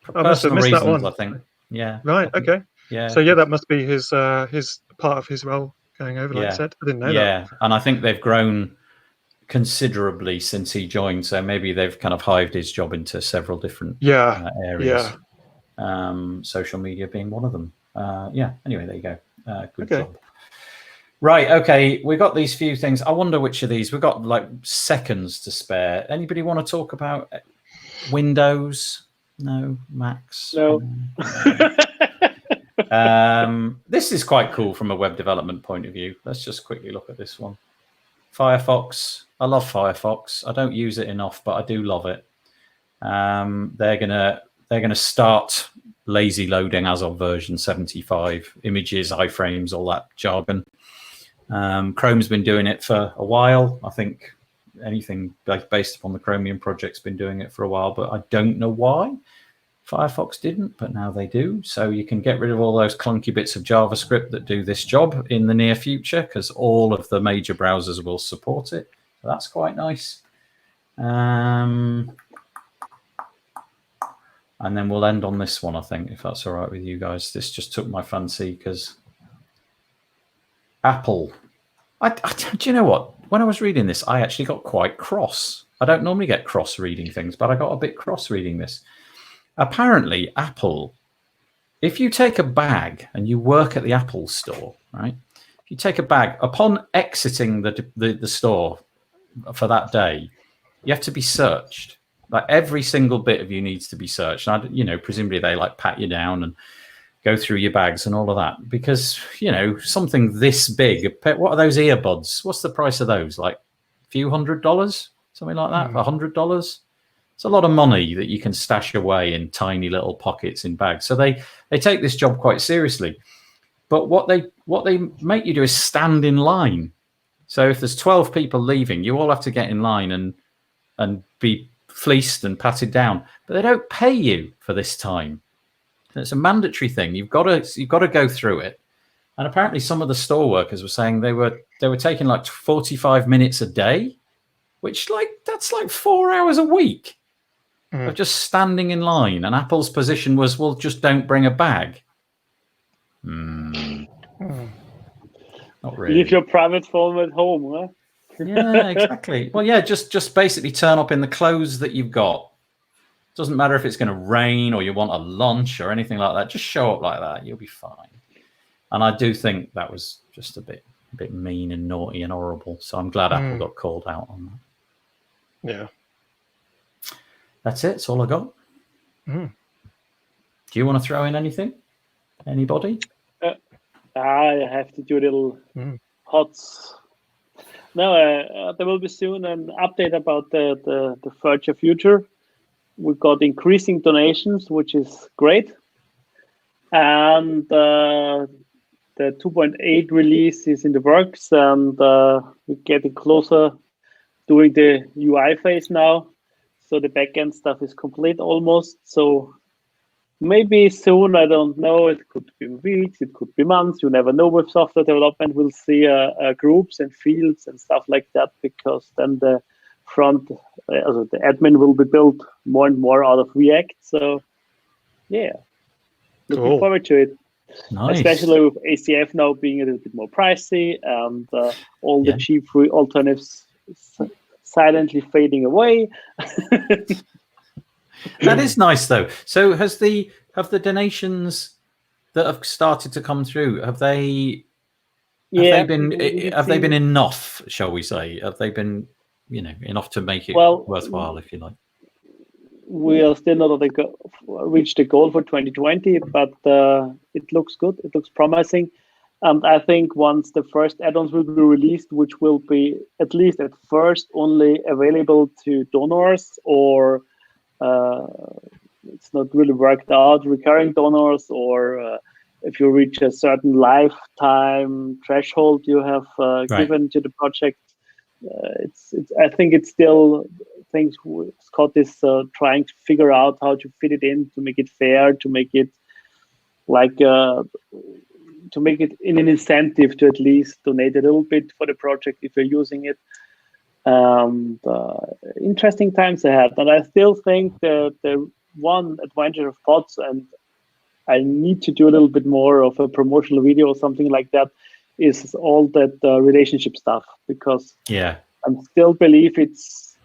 For I must have missed reasons, that one. I think. Yeah. Right. Okay. Yeah. So that must be his part of his role going over. Like I said, I didn't know that. Yeah, and I think they've grown considerably since he joined. So maybe they've kind of hived his job into several different areas. Social media being one of them. Anyway, there you go. Good job. Right, okay, we got these few things. I wonder which of these. We've got like seconds to spare. Anybody want to talk about Windows? No? Macs? No. This is quite cool from a web development point of view. Let's just quickly look at this one. Firefox. I love Firefox. I don't use it enough, but I do love it. They're gonna start lazy loading as of version 75. Images, iframes, all that jargon. Chrome's been doing it for a while. I think anything based upon the Chromium project's been doing it for a while, but I don't know why Firefox didn't, but now they do. So you can get rid of all those clunky bits of JavaScript that do this job in the near future, because all of the major browsers will support it. So that's quite nice. And then we'll end on this one, I think, if that's all right with you guys. This just took my fancy because Apple. Do you know what? When I was reading this, I actually got quite cross. I don't normally get cross reading things, but I got a bit cross reading this. Apparently, Apple, if you take a bag and you work at the Apple store, right? If you take a bag, upon exiting the store for that day, you have to be searched. Like every single bit of you needs to be searched. And presumably they like pat you down and go through your bags and all of that, because something this big. What are those earbuds? What's the price of those? Like a few $100, something like that. $100. It's a lot of money that you can stash away in tiny little pockets in bags. So they take this job quite seriously. But what they make you do is stand in line. So if there's 12 people leaving, you all have to get in line and be fleeced and patted down. But they don't pay you for this time. It's a mandatory thing. You've got to go through it. And apparently some of the store workers were saying they were taking like 45 minutes a day, which that's like 4 hours a week of just standing in line. And Apple's position was, well, just don't bring a bag. Not really. Leave your private phone at home, huh? Yeah, exactly. Well, yeah, just basically turn up in the clothes that you've got. Doesn't matter if it's going to rain or you want a lunch or anything like that. Just show up like that. You'll be fine. And I do think that was just a bit mean and naughty and horrible. So I'm glad Apple got called out on that. Yeah. That's it. That's all I got. Do you want to throw in anything? Anybody? I have to do a little HOTS. No, there will be soon an update about the future. We've got increasing donations, which is great. And the 2.8 release is in the works, and we're getting closer during the UI phase now. So the backend stuff is complete almost. So maybe soon, I don't know, it could be weeks, it could be months, you never know with software development. We'll see groups and fields and stuff like that, because then the front, the admin will be built more and more out of React. So yeah, looking forward to it. Nice. Especially with ACF now being a little bit more pricey, and all the cheap free alternatives silently fading away. That is nice, though. So have the donations that have started to come through, have they been enough, shall we say? Have they been enough to make it worthwhile, if you like? We are still not reached the goal for 2020, but it looks good. It looks promising. And I think once the first add-ons will be released, which will be at least at first only available to donors, or it's not really worked out, recurring donors, or if you reach a certain lifetime threshold you have given to the project. I think it's still things Scott is trying to figure out how to fit it in, to make it fair, to make it to make it in an incentive to at least donate a little bit for the project if you're using it. Interesting times ahead, and I still think the one advantage of pods, and I need to do a little bit more of a promotional video or something like that, is all that relationship stuff, because I still believe it's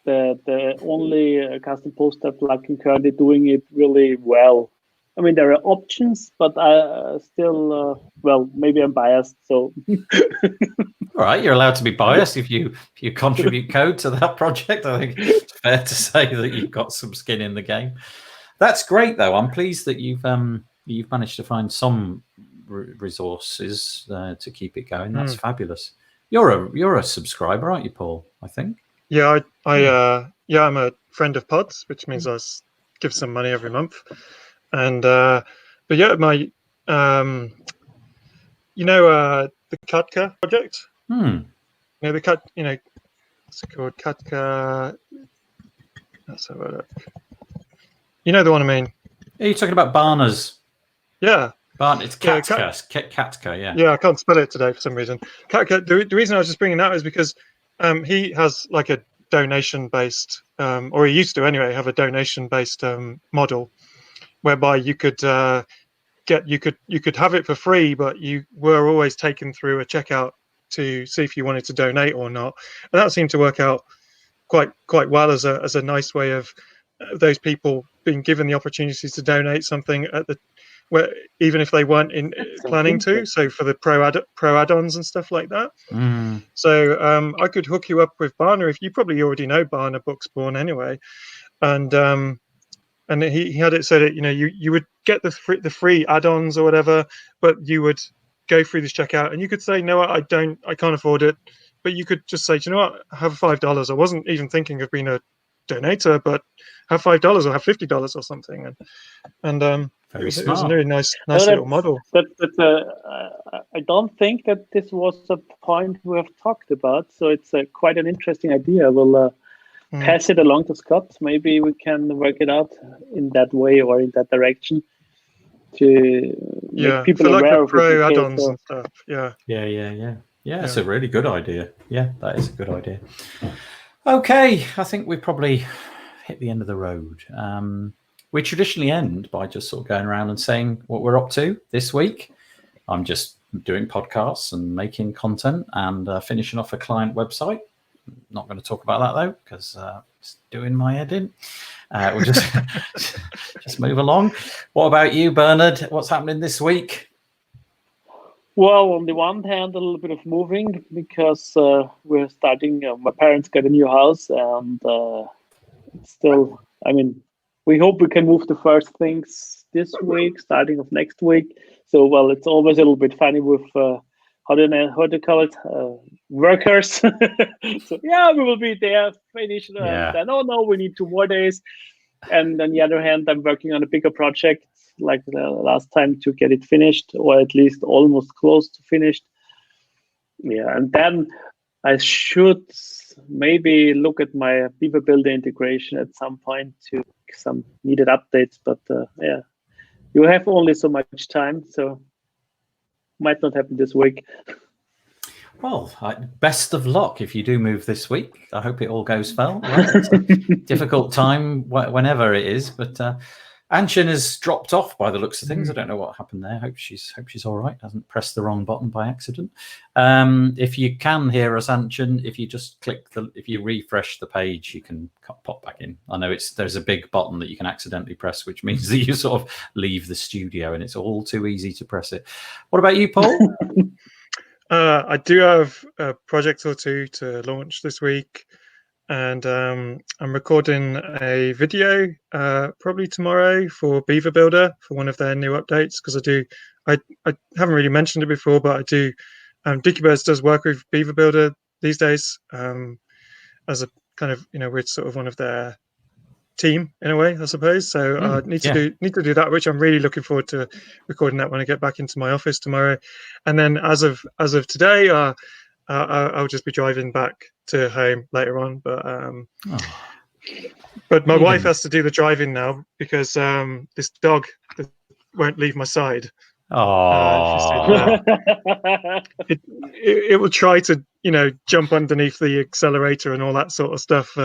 the only custom poster plugin currently doing it really well. I mean, there are options, but I still, maybe I'm biased. So, all right, you're allowed to be biased if you contribute code to that project. I think it's fair to say that you've got some skin in the game. That's great, though. I'm pleased that you've managed to find some resources to keep it going. That's fabulous. You're a subscriber, aren't you, Paul? I think. Yeah, I'm a friend of Pods, which means I give some money every month. And but yeah, my the Katka project. The Kat, what's it called? Katka. Let's have a look. You know the one I mean. Are you talking about Barna's? Yeah. It's Katka. Katka, yeah. Yeah, I can't spell it today for some reason. Katka. The reason I was just bringing that is because he has like a donation-based, or he used to anyway, have a donation-based model, whereby you could have it for free, but you were always taken through a checkout to see if you wanted to donate or not. And that seemed to work out quite well as a nice way of those people being given the opportunities to donate something where even if they weren't planning to. So for the pro add-ons and stuff like that. So I could hook you up with Barna. If you probably already know Barna Bookspawn anyway, and and he had it so that you would get the free add-ons or whatever, but you would go through this checkout and you could say, no, I can't afford it, but you could just say, do you know what, have $5. I wasn't even thinking of being a donator, but have $5 or have $50 or something, and it was a really nice little model. I don't think that this was a point we have talked about, so it's quite an interesting idea. We'll pass it along to Scott. Maybe we can work it out in that way or in that direction to make people for aware the of pro add-ons and stuff. Yeah, it's a really good idea. Yeah, that is a good idea. Okay, I think we probably hit the end of the road. We traditionally end by just sort of going around and saying what we're up to this week. I'm just doing podcasts and making content and finishing off a client website. Not going to talk about that though, because it's doing my head in. We'll just move along. What about you, Bernhard? What's happening this week? Well, on the one hand, a little bit of moving because we're starting. My parents got a new house, and it's still. I mean, we hope we can move the first things this week, starting of next week. So, well, it's always a little bit funny with how do you call it, workers. So yeah, we will be there, finished. And then, oh no, we need 2 more days. And on the other hand, I'm working on a bigger project like the last time to get it finished, or at least almost close to finished. Yeah, and then I should maybe look at my Beaver Builder integration at some point to make some needed updates. But yeah, you have only so much time, so might not happen this week. Well, best of luck if you do move this week. I hope it all goes well. It's a difficult time whenever it is, but Anchen has dropped off by the looks of things. I don't know what happened there. Hope she's all right. Hasn't pressed the wrong button by accident. If you can hear us, Anchen, if you just if you refresh the page, you can pop back in. I know there's a big button that you can accidentally press, which means that you sort of leave the studio, and it's all too easy to press it. What about you, Paul? I do have a project or two to launch this week, and I'm recording a video probably tomorrow for Beaver Builder for one of their new updates, because I haven't really mentioned it before, but I do. Dickybirds does work with Beaver Builder these days as a kind of, we're sort of one of their team in a way, I suppose. So I need to do that, which I'm really looking forward to recording that when I get back into my office tomorrow. And then as of today, I'll just be driving back to home later on. But my wife has to do the driving now because this dog won't leave my side. It will try to jump underneath the accelerator and all that sort of stuff.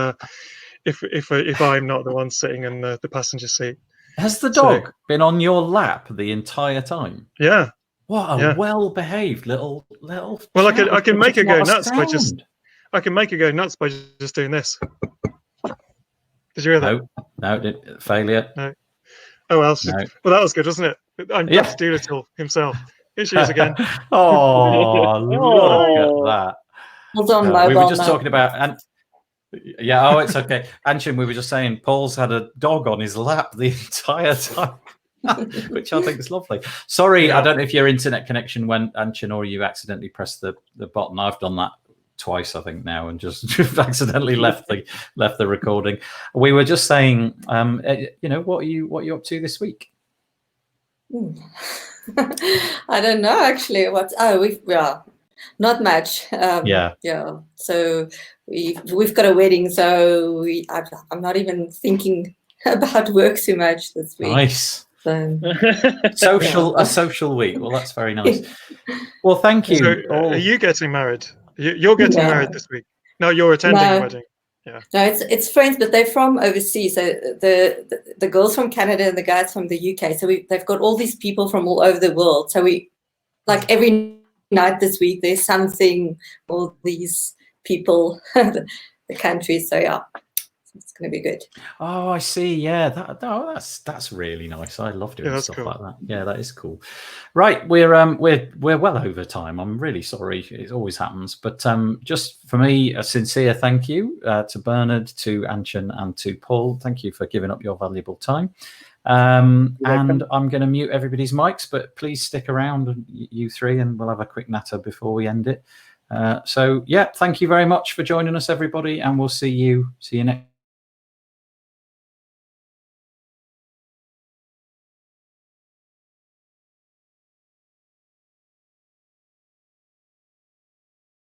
If I'm not the one sitting in the passenger seat. Has the dog been on your lap the entire time? Yeah. What a well-behaved little. Well, I can make her go nuts by just. I can make her go nuts by just doing this. Did you hear that? No, failure. No. Oh well. No. Well, that was good, wasn't it? I'm Dr. Doolittle himself. Here she is again. Oh, look at that. Hold on, mobile. We were just talking about it's okay. Anchen, we were just saying Paul's had a dog on his lap the entire time, which I think is lovely. Sorry, I don't know if your internet connection went, Anchen, or you accidentally pressed the button. I've done that twice, I think, now, and just accidentally left the recording. We were just saying, what are you up to this week? I don't know actually. Not much. So we've got a wedding, so I'm not even thinking about work too much this week. Nice. So, a social week. Well, that's very nice. Well, thank you. So, are you getting married? You're getting married this week? No, you're attending a wedding. Yeah. No, it's friends, but they're from overseas. So the girls from Canada and the guys from the UK. So they've got all these people from all over the world. So we every night this week there's something, all these people, the countries. So it's going to be good. Oh, I see. Yeah, that's really nice. I love doing stuff like that. Yeah, that is cool. Right, we're well over time. I'm really sorry. It always happens, but just for me, a sincere thank you to Bernhard, to Anchen, and to Paul. Thank you for giving up your valuable time. And I'm going to mute everybody's mics, but please stick around, you three, and we'll have a quick natter before we end it. So yeah, thank you very much for joining us, everybody, and we'll see you next.